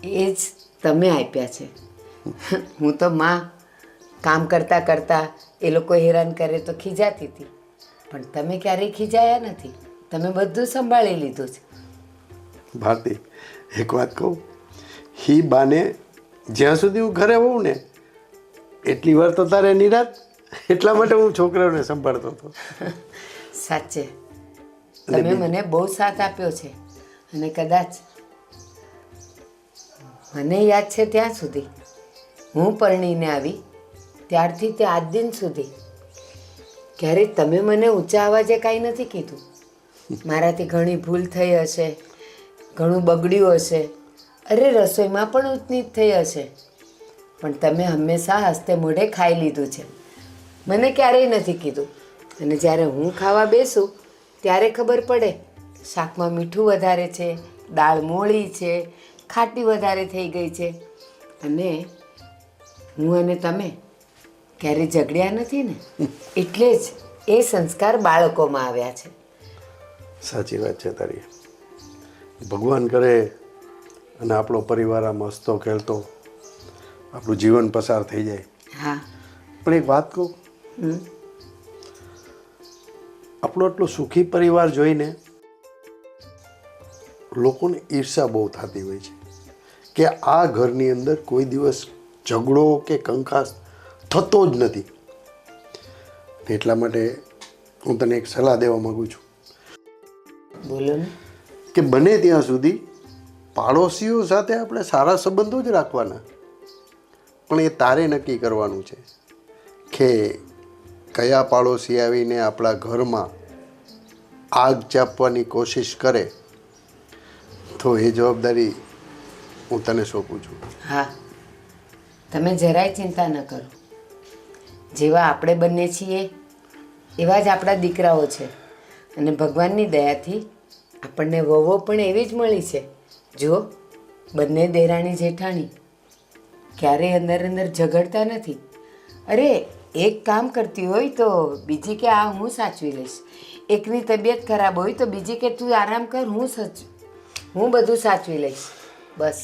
એ જ તમે આપ્યા છે. હું તો માં કામ કરતાં કરતાં એ લોકો હેરાન કરે તો ખીજાતી હતી, પણ તમે ક્યારેય ખીજાયા નથી. તમે બધું સંભાળી લીધું છે. ભારતી, એક વાત કહું, હી બાને જ્યાં સુધી હું ઘરે હોઉં ને એટલી વાર તો તારે નિરાત, એટલા માટે હું છોકરાઓને સંભાળતો હતો. સાચે તમે મને બહુ સાથ આપ્યો છે. અને કદાચ મને યાદ છે ત્યાં સુધી, હું પરણીને આવી ત્યારથી તે આજ દિન સુધી ક્યારેય તમે મને ઊંચા અવાજે કાંઈ નથી કીધું. મારાથી ઘણી ભૂલ થઈ હશે, ઘણું બગડ્યું હશે, અરે રસોઈમાં પણ ઊંચનીચ થઈ હશે, પણ તમે હંમેશા હસતે મોઢે ખાઈ લીધું છે. મને ક્યારેય નથી કીધું. અને જ્યારે હું ખાવા બેસું ત્યારે ખબર પડે શાકમાં મીઠું વધારે છે, દાળ મોળી છે, ખાટી વધારે થઈ ગઈ છે. અને હું અને તમે ક્યારેય ઝઘડ્યા નથી ને, એટલે જ એ સંસ્કાર બાળકોમાં આવ્યા છે. સાચી વાત છે તારી. ભગવાન કરે અને આપણો પરિવાર આમ હસતો ખેલતો આપણું જીવન પસાર થઈ જાય. હા. પણ એક વાત કહું, આપણો એટલો સુખી પરિવાર જોઈને લોકોને ઈર્ષા બહુ થતી હોય છે કે આ ઘરની અંદર કોઈ દિવસ ઝઘડો કે કંકાસ થતો જ નથી. એટલા માટે હું તને એક સલાહ દેવા માગું છું. બોલો ને. કે બને ત્યાં સુધી પાડોશીઓ સાથે આપણે સારા સંબંધો જ રાખવાના, પણ એ તારે નક્કી કરવાનું છે કે કયા પાડોશી આવીને આપણા ઘરમાં આગ ચાપવાની કોશિશ કરે તો એ જવાબદારી હું તને સોંપું છું. હા, તમે જરાય ચિંતા ન કરો. જેવા આપણે બંને છીએ એવા જ આપણા દીકરાઓ છે. અને ભગવાનની દયાથી આપણને વહુઓ પણ એવી જ મળી છે. જો બંને દેરાણી જેઠાણી ક્યારેય અંદર અંદર ઝઘડતા નથી. અરે એક કામ કરતી હોય તો બીજી કે આ હું સાચવી લઈશ, એકની તબિયત ખરાબ હોય તો બીજી કે તું આરામ કર, હું બધું સાચવી લઈશ. બસ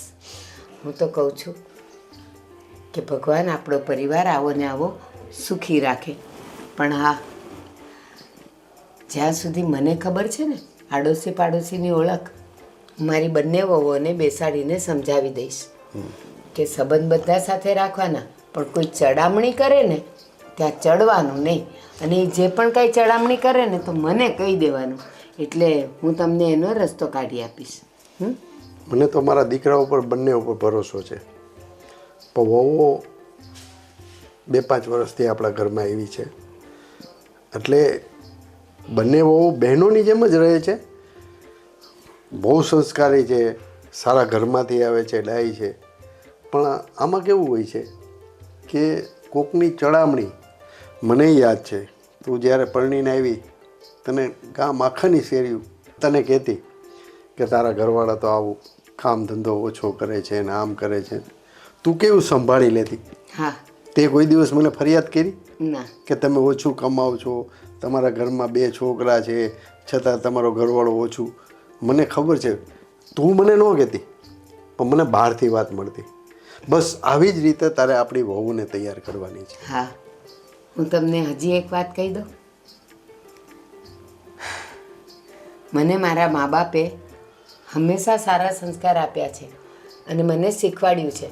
હું તો કહું છું કે ભગવાન આપણો પરિવાર આવો ને આવો સુખી રાખે. પણ હા, જ્યાં સુધી મને ખબર છે ને આડોશી પાડોશીની ઓળખ, મારી બંને વહુઓને બેસાડીને સમજાવી દઈશ કે સંબંધ બધા સાથે રાખવાના, પણ કોઈ ચડામણી કરે ને ત્યાં ચડવાનું નહીં. અને જે પણ કાંઈ ચડામણી કરે ને તો મને કહી દેવાનું, એટલે હું તમને એનો રસ્તો કાઢી આપીશ. મને તો મારા દીકરા ઉપર બંને ઉપર ભરોસો છે. પણ વહુઓ 2-5 વર્ષથી આપણા ઘરમાં એવી છે એટલે બંને વહુ બહેનોની જેમ જ રહે છે. બહુ સંસ્કારી છે, સારા ઘરમાંથી આવે છે, ડાઈ છે. પણ આમાં કેવું હોય છે કે કોકની ચડામણી, મને યાદ છે તું જ્યારે પરણીને આવી તને ગામ આખાની શેરીઓ તને કહેતી કે તારા ઘરવાળા તો આવું કામ ધંધો ઓછો કરે છે ને આમ કરે છે. તું કેવું સંભાળી લેતી. હા. તે કોઈ દિવસ મને ફરિયાદ કરી ના. કે તમે ઓછું કમાવ છો, તમારા ઘરમાં 2 છોકરા છે છતાં તમારો ઘરવાળો ઓછું? મને ખબર છે, તું મને ન કહેતી પણ મને બહારથી વાત મળતી. બસ આવી જ રીતે તારે આપણી વહુને તૈયાર કરવાની છે. હા, હું તમને હજી એક વાત કહી દઉં. મને મારા મા બાપે હંમેશા સારા સંસ્કાર આપ્યા છે અને મને શીખવાડ્યું છે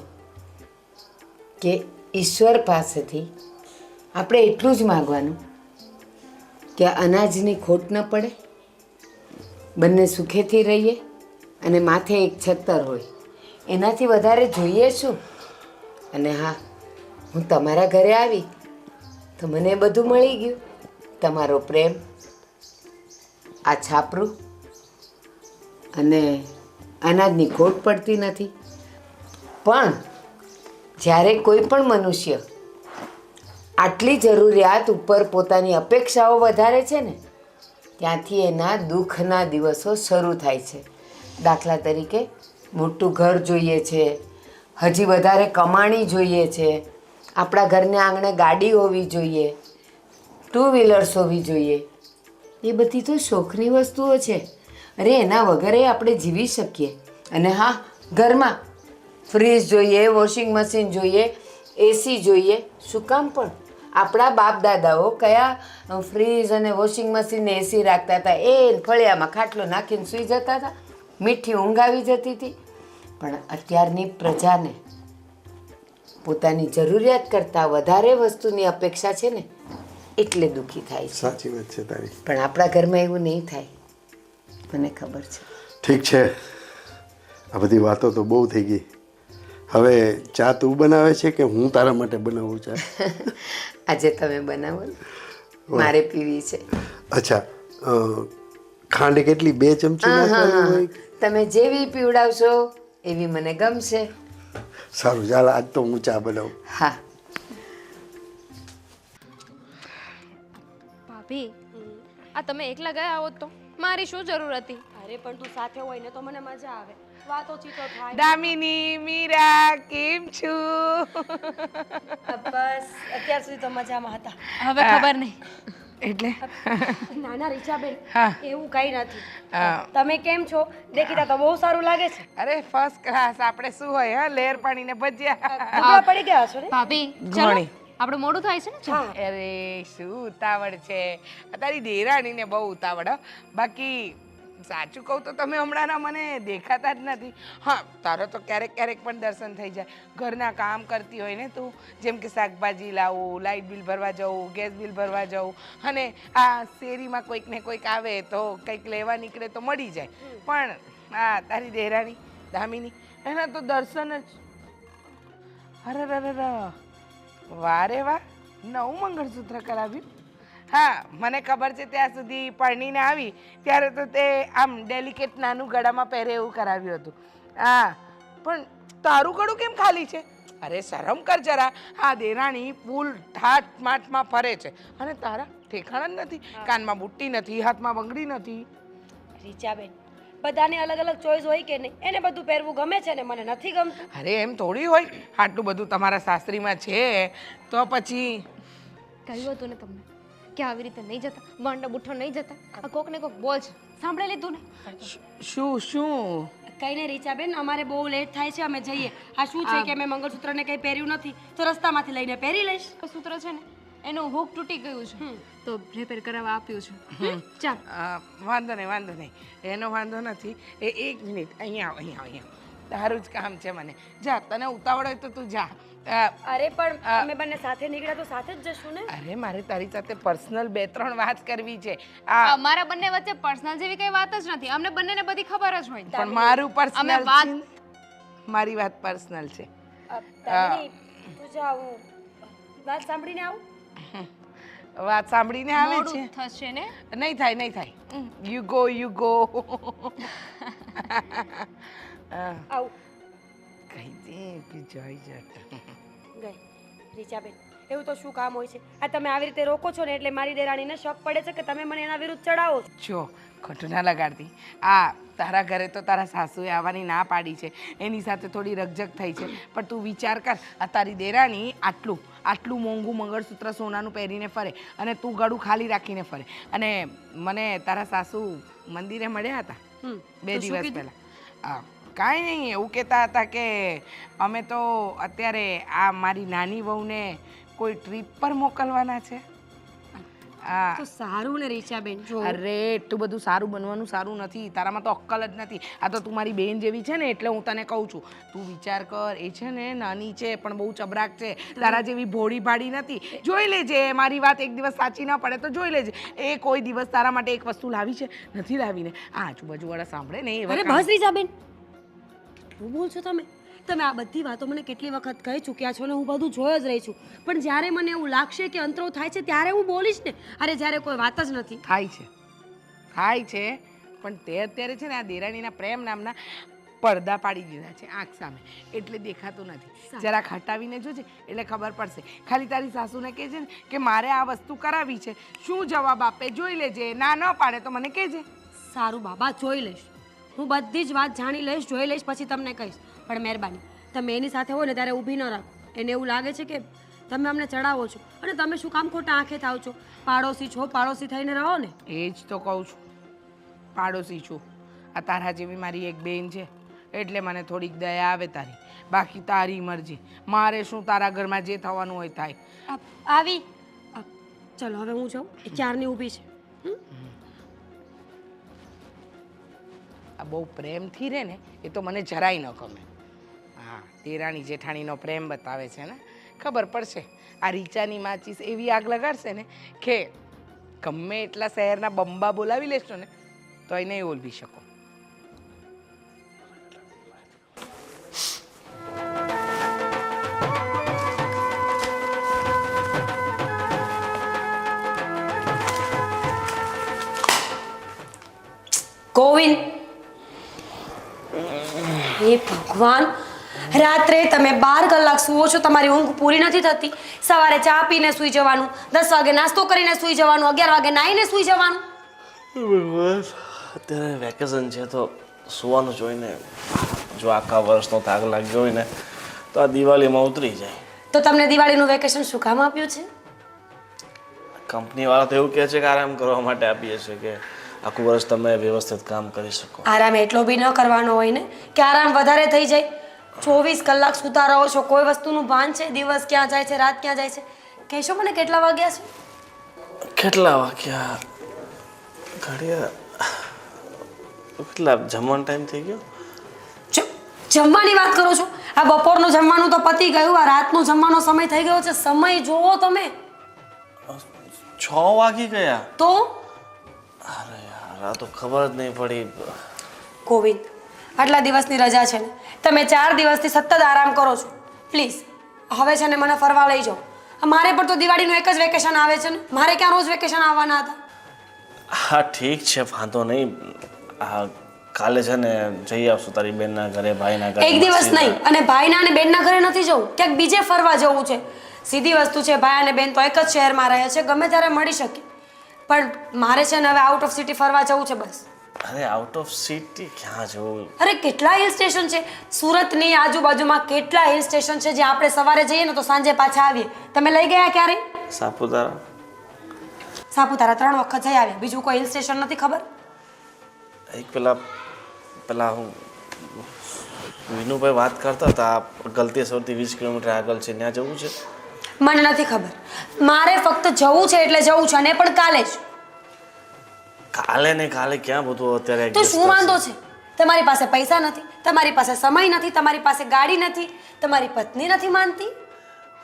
કે ઈશ્વર પાસેથી આપણે એટલું જ માગવાનું કે અનાજની ખોટ ન પડે, બંને સુખેથી રહીએ અને માથે એક છત્તર હોય. એનાથી વધારે જોઈએ શું? અને હા, હું તમારા ઘરે આવી તો મને બધું મળી ગયું. તમારો પ્રેમ, આ છાપરું, અને અનાજની ખોટ પડતી નથી. પણ જ્યારે કોઈ પણ મનુષ્ય આટલી જરૂરિયાત ઉપર પોતાની અપેક્ષાઓ વધારે છે ને ત્યાંથી એના દુઃખના દિવસો શરૂ થાય છે. દાખલા તરીકે મોટું ઘર જોઈએ છે, હજી વધારે કમાણી જોઈએ છે, આપણા ઘરને આંગણે ગાડી હોવી જોઈએ, 2 વ્હીલર્સ હોવી જોઈએ. એ બધી તો શોખની વસ્તુઓ છે. અરે એના વગરે આપણે જીવી શકીએ. અને હા, ઘરમાં ફ્રીજ જોઈએ, વોશિંગ મશીન જોઈએ, એસી જોઈએ. શું કામ પણ આપણા બાપ દાદાઓ કયા ફ્રીજ અને વોશિંગ મશીન ને એસી રાખતા હતા? એ ફળિયામાં ખાટલો નાખીને સૂઈ જતા હતા, મીઠી ઊંઘ આવી જતી હતી. પણ અત્યારની પ્રજાને પોતાની જરૂરિયાત કરતાં વધારે વસ્તુની અપેક્ષા છે ને, એટલે દુઃખી થાય છે. સાચી વાત છે તારી. પણ આપણા ઘરમાં એવું નહીં થાય, મને ખબર છે. ઠીક છે, આ બધી વાતો તો બહુ થઈ ગઈ. હવે ચા તું બનાવે છે કે હું તારા માટે બનાવું ચા? આજે તમે બનાવો ને, મારે પીવી છે. અચ્છા, ખાંડ કેટલી? 2 ચમચી નાખવાની હોય? તમે જેવી પીવડાવશો એવી મને ગમશે. સારું, ચાલ આજ તો હું ચા બનાવું. હા. ભાભી, આ તમે એકલા ગયા હોત તો મારી શું જરૂર હતી? અરે પણ તું સાથે હોય ને તો મને મજા આવે, વાતો ચીતો થાય. દામિની, મીરા, કેમ છો? બસ અત્યાર સુધી તો મજામાં હતા. હવે ખબર નહીં. એટલે નાના રીચાબેન, હા. એવું કઈ નથી. હા. તમે કેમ છો? દેખીતા તો બહુ સારું લાગે છે. અરે ફર્સ્ટ ક્લાસ. આપણે શું હોય હા, લેર પાણી ને ભજીયા. ભૂખ્યા પડી ગયા છો ને? ભાભી, ચલો ઘણી. આપણે મોડું થાય છે ને. હા. અરે શું ઉતાવળ છે તારી દેરાણીને, બહુ ઉતાવળ હો. બાકી સાચું કહું તો તમે હમણાંના મને દેખાતા જ નથી. હા, તારો તો ક્યારેક ક્યારેક પણ દર્શન થઈ જાય. ઘરના કામ કરતી હોય ને તું, જેમ કે શાકભાજી લાવું, લાઇટ બિલ ભરવા જવું, ગેસ બિલ ભરવા જવું, અને આ શેરીમાં કોઈક ને કોઈક આવે તો કંઈક લેવા નીકળે તો મળી જાય. પણ હા, તારી દેરાણી દામિની, એના તો દર્શન જ. અરે વારે વાહ, નવું મંગળસૂત્ર કરાવ્યું. હા, મને ખબર છે ત્યાં સુધી પરણીને આવી ત્યારે તો તે આમ ડેલિકેટ નાનું ગળામાં પહેરે એવું કરાવ્યું હતું. હા, પણ તારું ગળું કેમ ખાલી છે? અરે શરમ કર જરા. આ દેરાણી ફૂલ ઠાઠ માઠમાં ફરે છે અને તારા ઠેકાણા જ નથી. કાનમાં બુટ્ટી નથી, હાથમાં બંગડી નથી. રીચાબેન, બધાને અલગ અલગ ચોઈસ હોય કે નહીં? એને બધું પહેરવું ગમે છે ને મને નથી ગમતું. અરે એમ થોડી હોય, આટલું બધું તમારા સાસરીમાં છે તો પછી. કહ્યું હતું ને તમને કે આવી રીતે નહીં જતા, વાંડા બુઠ્ઠો નહીં જતા. આ કોક ને કોક બોલ છે, સાંભળી લીધું ને? શું? કઈ નહીં રીચાબેન, અમારે બહુ લેટ થાય છે, અમે જઈએ. આ શું છે કે મેં મંગળસૂત્રને કંઈ પહેર્યું નથી તો રસ્તામાંથી લઈને પહેરી લઈશ. સૂત્ર છે ને એનું હુક તૂટી ગયું છે તો રિપેર કરાવવા આપ્યું છે. ચાલ. વાંધો નહીં. એનો વાંધો નથી. એ 1 મિનિટ અહીંયા આવ. તારું જ કામ છે મને. જા, તને ઉતાવળ હોય તો તું જા. અરે પણ અમે બંને સાથે નીકળ્યા તો સાથે જ જશું ને? અરે મારે તારી સાથે પર્સનલ 2-3 વાત કરવી છે. અમારા બંને વચ્ચે પર્સનલ જેવી કઈ વાત જ નથી. અમને બંનેને બધી ખબર જ હોય. પણ મારું પર્સનલ અમે વાત- મારી વાત પર્સનલ છે. દામિની, તું જા, હું વાત સાંભળીને આવું. વાત સાંભળીને આવે છે? મોડું થશે ને? નહીં થાય. You go. આવું. કઈ દે જોઈ જતા. ગઈ રીચાબેન, એવું તો શું કામ હોય છે? આ તમે આવી રીતે રોકો છો ને એટલે મારી દેરાણીને શક પડે છે કે તમે મને એના વિરુદ્ધ ચડાવો છો. જો ખોટું ના લગાડતી. તારા ઘરે તો તારા સાસુએ આવવાની ના પાડી છે, એની સાથે થોડી રકઝક થઈ છે. પણ તું વિચાર કર, આ તારી દેરાણી આટલું મોંઘું મંગળસૂત્ર સોનાનું પહેરીને ફરે અને તું ગળું ખાલી રાખીને ફરે. અને મને તારા સાસુ મંદિરે મળ્યા હતા 2 દિવસ પહેલાં. કાંઈ નહીં, એવું કહેતા હતા કે અમે તો અત્યારે આ મારી નાની વહુને કોઈ ટ્રીપ પર મોકલવાના છે. તો સારું ને રીચાબેન. જો અરે એટલું બધું સારું બનવાનું સારું નથી. તારામાં તો અક્કલ જ નથી. આ તો તું મારી બેન જેવી છે ને એટલે હું તને કહું છું. તું વિચાર કર, એ છે ને નાની છે પણ બહુ ચબરાક છે. તારા જેવી ભોળી ભાડી નથી. જોઈ લેજે, મારી વાત એક દિવસ સાચી ના પડે તો જોઈ લેજે. એ કોઈ દિવસ તારા માટે એક વસ્તુ લાવી છે? નથી લાવીને. આ આજુબાજુવાળા સાંભળે ને અરે બસ રીચાબેન, કેટલું બોલ છો તમે? તમે આ બધી વાતો મને કેટલી વખત કહી ચૂક્યા છો ને હું બધું જોઈ જ રહી છું. પણ જ્યારે મને એવું લાગશે કે અંતરો થાય છે ત્યારે હું બોલીશ ને. અરે જ્યારે કોઈ વાત જ નથી. થાય છે પણ તે અત્યારે છે ને આ દેરાણીના પ્રેમ નામના પડદા પાડી દીધા છે આંખ સામે, એટલે દેખાતું નથી. જરાક હટાવીને જોજે એટલે ખબર પડશે. ખાલી તારી સાસુને કહેજે ને કે મારે આ વસ્તુ કરાવી છે, શું જવાબ આપે જોઈ લેજે. ના ન પાડે તો મને કહેજે. સારું બાબા, જોઈ લઈશ. હું બધી જ વાત જાણી લઈશ, જોઈ લઈશ, પછી તમને કહીશ. પણ મહેરબાની, તમે એની સાથે હોય ને ત્યારે ઊભી ન રાખો. એને એવું લાગે છે કે તમે અમને ચડાવો છો અને તમે શું કામ ખોટા આંખે થાવ છો? પાડોશી છો, પાડોશી થઈને રહો ને. એ જ તો કહું છું, પાડોશી છું. આ તારા જેવી મારી એક બેન છે, એટલે મને થોડીક દયા આવે તારી. બાકી તારી મરજી, મારે શું, તારા ઘરમાં જે થવાનું હોય થાય. આવી ચલો હવે હું જાઉં, એ ક્યારની ઊભી છે. આ બહુ પ્રેમથી રહે ને એ તો મને જરાય ન ગમે. હા, દેરાણી જેઠાણીનો પ્રેમ બતાવે છે ને, ખબર પડશે. આ રીચાની માચીસ એવી આગ લગાડશે ને કે ગમે એટલા શહેરના બંબા બોલાવી લેશો ને તો એ નહીં ઓલવી શકો. ગોવિંદ, હે ભગવાન, રાત્રે તમે 12 કલાક સૂવો છો, તમારી ઊંઘ પૂરી નથી થતી. સવારે ચા પીને સૂઈ જવાનું, 10 વાગે નાસ્તો કરીને સૂઈ જવાનું, 11 વાગે નાહીને સૂઈ જવાનું. બસ અત્યારે વેકેશન છે તો સુવાનું જોઈને જો આખા વર્ષનો થાક લાગ્યો હોય ને તો આ દિવાળીમાં ઉતરી જાય. તો તમને દિવાળીનું વેકેશન શું કામ આપ્યું છે? કંપનીવાળા તો એવું કહે છે કે આરામ કરવા માટે આપીએ છીએ કે આખું વર્ષ તમે વ્યવસ્થિત કામ કરી શકો. આરામ એટલો બી ન કરવાનો હોય ને કે આરામ વધારે થઈ જાય. 24 કલાક સૂતા રહો છો, કોઈ વસ્તુનું ભાન છે? દિવસ ક્યાં જાય છે, રાત ક્યાં જાય છે? કહેશો મને કેટલા વાગ્યા છે? કેટલા વાગ્યા? ઘડિયા કેટલા જમવાનો ટાઈમ થઈ ગયો? જમવાની વાત કરો છો? આ બપોરનું જમવાનું તો પતી ગયું, આ રાતનું જમવાનો સમય થઈ ગયો છે. સમય જોવો તમે. 6 વાગી ગયા. તો અરે યાર, આ તો ખબર જ નહીં પડી. ગોવિંદ, આટલા દિવસની રજા છે ને, તમે 4 દિવસથી સતત આરામ કરો છો. પ્લીઝ હવે છે ને મને ફરવા લઈ જાઓ. મારે પણ તો દિવાળીનું એક જ વેકેશન આવે છે ને, મારે ક્યાં રોજ વેકેશન આવવાના હતા? હા ઠીક છે, વાંધો નહીં. કાલે છે ને જઈ આવશું તારી બેનના ઘરે, ભાઈના ઘરે. એક દિવસ નહીં, અને ભાઈના અને બેનના ઘરે નથી જવું, ક્યાંક બીજે ફરવા જવું છે. સીધી વસ્તુ છે, ભાઈ અને બેન તો એક જ શહેરમાં રહે છે, ગમે ત્યારે મળી શકે. પણ મારે છે ને હવે આઉટ ઓફ સિટી ફરવા જવું છે બસ. અરે આઉટ ઓફ સિટી ક્યાં જવું? અરે કેટલા હિલ સ્ટેશન છે સુરતની આજુબાજુમાં, કેટલા હિલ સ્ટેશન છે જ્યાં આપણે સવારે જઈએ ને તો સાંજે પાછા આવીએ. તમે લઈ ગયા ક્યારે? સાપુતારા. સાપુતારા 3 વખત જઈ આવ્યા, બીજું કોઈ હિલ સ્ટેશન નથી ખબર? એક પેલા હું વિનુભાઈ વાત કરતા હતા, ગલતેશ્વરથી 20 કિલોમીટર આગળ છે, ત્યાં જવું છે. મને નથી ખબર, મારે ફક્ત જવું છે એટલે જવું છે, અને પણ કાલે જ. કાલે ને કાલે ક્યાં બધું અત્યારે તો શું વાંધો છે? તમારી પાસે પૈસા નથી, તમારી પાસે સમય નથી, તમારી પાસે ગાડી નથી, તમારી પત્ની નથી માનતી.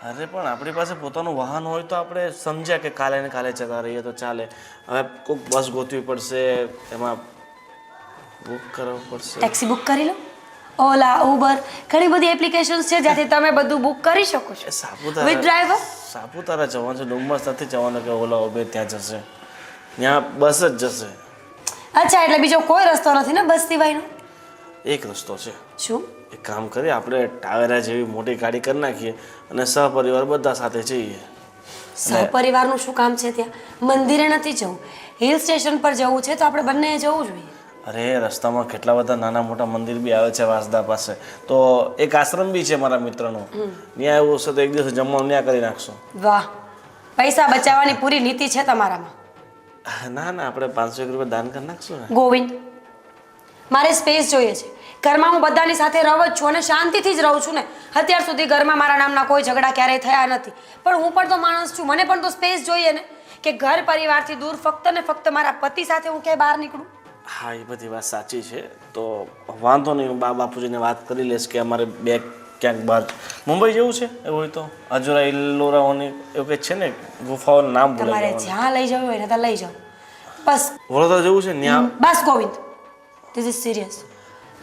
અરે પણ આપણી પાસે પોતાનું વાહન હોય તો આપણે સમજ્યા કે કાલે ને કાલે જતા રહીએ તો ચાલે. હવે કોઈક બસ ગોતવી પડશે, એમાં બુક કરવું પડશે. ટેક્સી બુક કરી લો, ઓલા, ઉબર, ઘણી બધી એપ્લિકેશન્સ છે જ્યાંથી તમે બધું બુક કરી શકો છો. With driver. સાપુતારા જવાનું છે, ડુમસ નથી જવાનું કે ઓલા ઉબેર ત્યાં જશે, ત્યાં બસ જ જશે. અચ્છા, એટલે બીજો કોઈ રસ્તો નથી ને બસ સિવાયનો? એક રસ્તો છે. શું? એક કામ કરીએ, આપણે ટાવેરા જેવી મોટી ગાડી કરી નાખીએ અને સહપરિવાર બધા સાથે જઈએ. સહપરિવારનું શું કામ છે ત્યાં? મંદિરે નથી જવું, હિલ સ્ટેશન પર જવું છે તો આપણે બંને જવું જોઈએ. અરે રસ્તામાં કેટલા બધા નાના મોટા મંદિર બી આવે છે વાસદા પાસે, તો એક આશ્રમ બી છે મારા મિત્રનો, ત્યાં એવું હશે તો એક દિવસ જમવાનું ત્યાં કરી નાખશો. વાહ, પૈસા બચાવવાની પૂરી નીતિ છે તમારામાં. ના ના, આપણે 500 રૂપિયા દાન કરી નાખશું ને. ગોવિંદ, મારે સ્પેસ જોઈએ છે. ઘરમાં હું બધાની સાથે રહું જ છું અને શાંતિથી જ રહું છું ને. અત્યાર સુધી ઘરમાં મારા નામના કોઈ ઝઘડા ક્યારેય થયા નથી, પણ હું પણ તો માણસ છું, મને પણ તો સ્પેસ જોઈએ ને, કે ઘર પરિવારથી દૂર ફક્ત ને ફક્ત મારા પતિ સાથે હું ક્યાંય બહાર નીકળું. હા, એ બધી વાત સાચી છે, તો વાંધો નહીં, હું બાપુજીને વાત કરી લઈશ કે અમારે બે ક્યાંક બહાર મુંબઈ જવું છે. એવું હોય તો અજોરા ઇલ્લોરાઓની એવું કંઈક છે ને ગુફાઓનું નામ તમારે બોલે, જ્યાં લઈ જવું હોય ને ત્યાં લઈ જાઓ બસ. વડોદરા જવું છે ત્યાં. બસ ગોવિંદ, ધીસ ઇઝ સિરિયસ.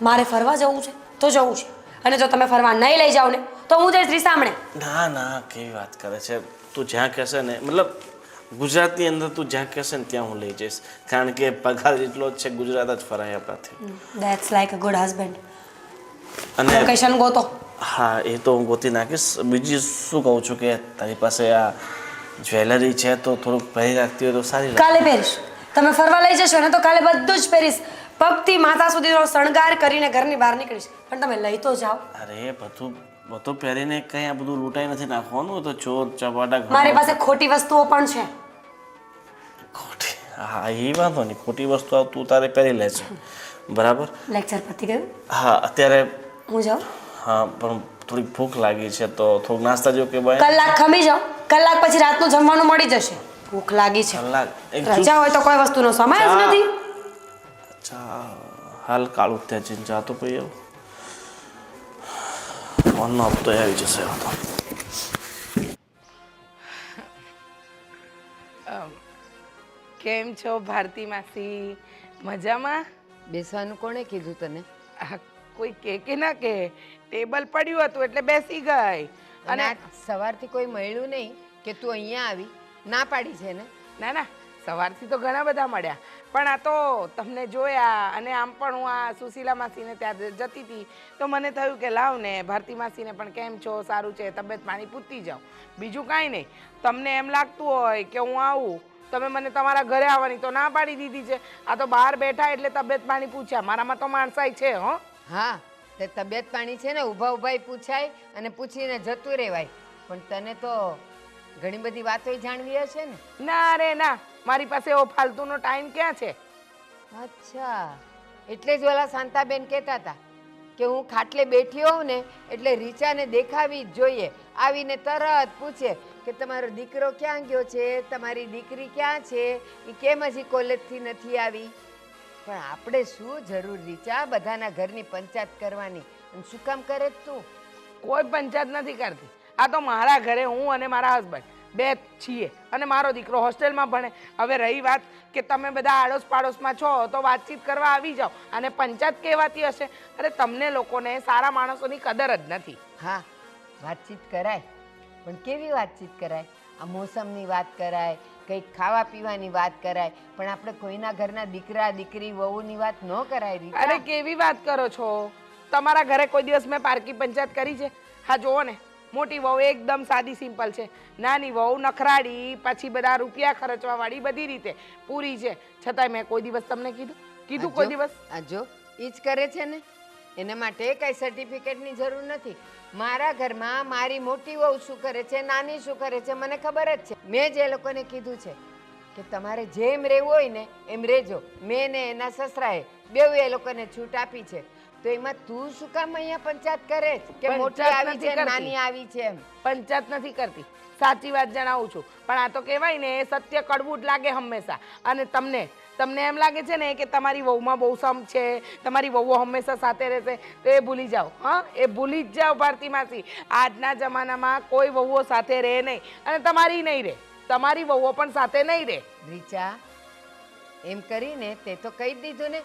મારે ફરવા જવું છે તો જવું છે, અને જો તમે ફરવા નહીં લઈ જાઓ ને તો હું જઈશ રીસામણે. ના ના, કેવી વાત કરે છે તું. જ્યાં કહેશે ને, મતલબ ગુજરાતની અંદર તું જ્યાં કહેશે ને ત્યાં હું લઈ જઈશ, કારણ કે પગાર એટલો જ છે, ગુજરાત જ ફરાય આપણાથી. That's like a good husband. અને લોકેશન ગોતો. હા, એ તો હું ગોતી નાખીશ. બીજી શું કહું છું કે તારી પાસે આ જ્વેલરી છે તો થોડુંક પહેરી રાખતી હોય તો સારી લાગે. કાલે પહેરીશ. તમે ફરવા લઈ જશો ને તો કાલે બધું જ પહેરીશ, પગથી માથા સુધીનો શણગાર કરીને ઘરની બહાર નીકળીશ. પણ તમે લઈ તો જાઓ. અરે બધું પહેરીને કંઈ આ બધું લૂંટાઈ નથી નાખવાનું, તો ચોર ચપાટા. મારી પાસે ખોટી વસ્તુઓ પણ છે. ખોટી? હા, એ વાંધો નહીં, ખોટી વસ્તુ તું તારે પહેરી લે છે, બરાબર. લેક્ચર પતી ગયું? હા અત્યારે હું જાઉં? હા પણ થોડીક ભૂખ લાગી છે તો થોડુંક નાસ્તા જેવું કે ભાઈ કલાક ખમી જાઓ, કલાક પછી રાતનું જમવાનું મળી જશે. ભૂખ લાગી છે. કલાક એક રજા હોય તો કોઈ વસ્તુનો સમય જ નથી. ચા હાલ કાળું ત્યાં જઈને ચા તો પી આવું. ફોનનો હપ્તો આવી જશે હવે તો. કેમ છો ભારતી માસી? મજામાં? બેસવાનું કોણે કીધું તને? આ કોઈ કે ના કે ટેબલ પડ્યું હતું એટલે બેસી ગઈ. અને આજ સવારથી કોઈ મળ્યું નહીં કે તું અહીંયા આવી? ના પાડી છે ને? ના ના સવારથી તો ઘણા બધા મળ્યા પણ આ તો તમને જોયા અને આમ પણ હું આ સુશીલા માસીને ત્યાં જતી હતી તો મને થયું કે લાવ ને ભારતી માસીને પણ કેમ છો, સારું છે, તબિયત પાણી પૂછતી જાઉં. બીજું કાંઈ નહીં. તમને એમ લાગતું હોય કે હું આવું, તમે મને તમારા ઘરે આવવાની તો ના પાડી દીધી છે. આ તો બહાર બેઠા એટલે તબિયત પાણી પૂછ્યા. મારામાં તો માણસાઈ છે. હો હા, તે તબિયત પાણી છે ને ઊભા ઊભા પૂછાય અને પૂછીને જતું રહેવાય. પણ તને તો ઘણી બધી વાતો જાણવી હશે ને? ના રે ના, મારી પાસે એવો ફાલતુનો ટાઈમ ક્યાં છે? અચ્છા, એટલે જ ઓલા શાંતાબેન કહેતા હતા કે હું ખાટલે બેઠી હોઉં ને એટલે રીચાને દેખાવી જ જોઈએ. આવીને તરત પૂછે કે તમારો દીકરો ક્યાં ગયો છે, તમારી દીકરી ક્યાં છે, એ કેમ હજી કોલેજથી નથી આવી. પણ આપણે શું જરૂર રીચા બધાના ઘરની પંચાયત કરવાની? અને શું કામ કરે જ તું? કોઈ પંચાયત નથી કરતી. આ તો મારા ઘરે હું અને મારા હસબન્ડ બે છીએ અને મારો દીકરો હોસ્ટેલમાં ભણે. હવે રહી વાત કે તમે બધા આડોશ પાડોશમાં છો તો વાતચીત કરવા આવી જાઓ અને પંચાયત કહેવાતી હશે. અરે તમને લોકોને સારા માણસોની કદર જ નથી. હા, વાતચીત કરાય પણ કેવી વાતચીત કરાય? આ મોસમની વાત કરાય, કંઈક ખાવા પીવાની વાત કરાય, પણ આપણે કોઈના ઘરના દીકરા દીકરી વહુની વાત ન કરાય રીચા. અરે કેવી વાત કરો છો? તમારા ઘરે કોઈ દિવસ મેં પારકી પંચાયત કરી છે? હા જુઓ ને, મોટી વહુ એકદમ સાદી સિમ્પલ છે, નાની વહુ નખરાડી, પછી બધા રૂપિયા ખર્ચવા વાળી, બધી રીતે પૂરી છે. છતાંય મેં કોઈ દિવસ તમને કીધું કોઈ દિવસ? આ જો ઈ જ કરે છે ને, એના માટે કઈ સર્ટિફિકેટની જરૂર નથી. મારા ઘરમાં મારી મોટી વહુ શું કરે છે, નાની શું કરે છે, મને ખબર જ છે. મેં જ એ લોકોને કીધું છે કે તમારે જેમ રહેવું હોય ને એમ રહેજો. મેં ને એના સસરાએ બેઉ એ લોકોને છૂટ આપી છે. તો એમાં તું શું કામ અહીંયા પંચાયત કરે છે કે મોટી પંચાયત આવી નથી છે કરતી. નાની આવી છે એમ? પંચાયત નથી કરતી, સાચી વાત જણાવું છું. પણ આ તો કહેવાય ને, સત્ય કડવું જ લાગે હંમેશા. અને તમને એમ લાગે છે ને કે તમારી વહુમાં બહુ સમ છે, તમારી વહુઓ હંમેશા સાથે રહેશે, તો એ ભૂલી જાઓ. હા, એ ભૂલી જ જાઓ ભારતી માસી. આજના જમાનામાં કોઈ વહુઓ સાથે રહે નહીં અને તમારી નહીં રહે, તમારી વહુઓ પણ સાથે નહીં રહે. રીચા, એમ કરીને તે તો કહી દીધું ને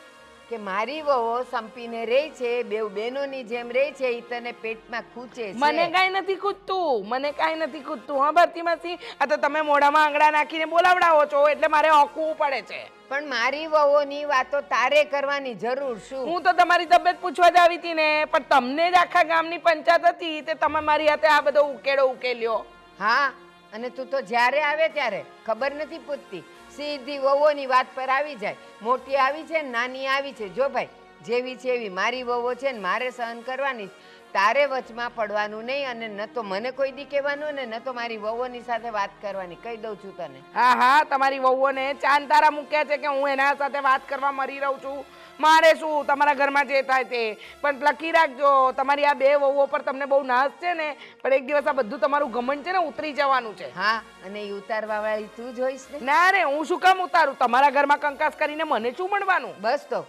કે મારી વહુઓ સંપીને રહે છે, બેઉ બહેનોની જેમ રહે છે, ઈ તને પેટમાં ખૂંચે છે. મને કાંઈ નથી ખૂટતું, મને કાંઈ નથી ખૂટતું. હા ભારતી માસી, આ તો તમે મોઢામાં આંગળા નાખીને બોલાવડાવો છો એટલે મારે હોકવું પડે છે. પણ મારી વહુઓની વાતો તારે કરવાની જરૂર શું? હું તો તમારી તબિયત પૂછવા જ આવી હતી ને, પણ તમને જ આખા ગામની પંચાયત હતી તે તમે મારી હાથે આ બધો ઉકેલ્યો. હા, અને તું તો જ્યારે આવે ત્યારે ખબર નથી પૂછતી, સીધી વહુઓની વાત પર આવી જાય. મોટી આવી છે ને નાની આવી છે, જો ભાઈ જેવી છે એવી મારી વહુઓ છે ને મારે સહન કરવાની. તારે વચમાં પડવાનું નહીં અને ન તો મને કોઈ દી કહેવાનું ને ન તો મારી વહુઓની સાથે વાત કરવાની. કહી દઉં છું તને. હા હા, તમારી વહુઓને ચાંદ તારા મૂક્યા છે કે હું એના સાથે વાત કરવા મરી રહું છું. મારે શું, તમારા ઘરમાં જે થાય તે. પણ લખી રાખજો, તમારી આ બે વહુઓ પર તમને બહુ નાશ છે ને, પણ એક દિવસ આ બધું તમારું ઘમંડ છે ને ઉતરી જવાનું છે. હા, અને એ ઉતારવા વાળી તું જોઈશ ને. ના રે, હું શું કામ ઉતારું? તમારા ઘરમાં કંકાસ કરીને મને શું મળવાનું? બસ તો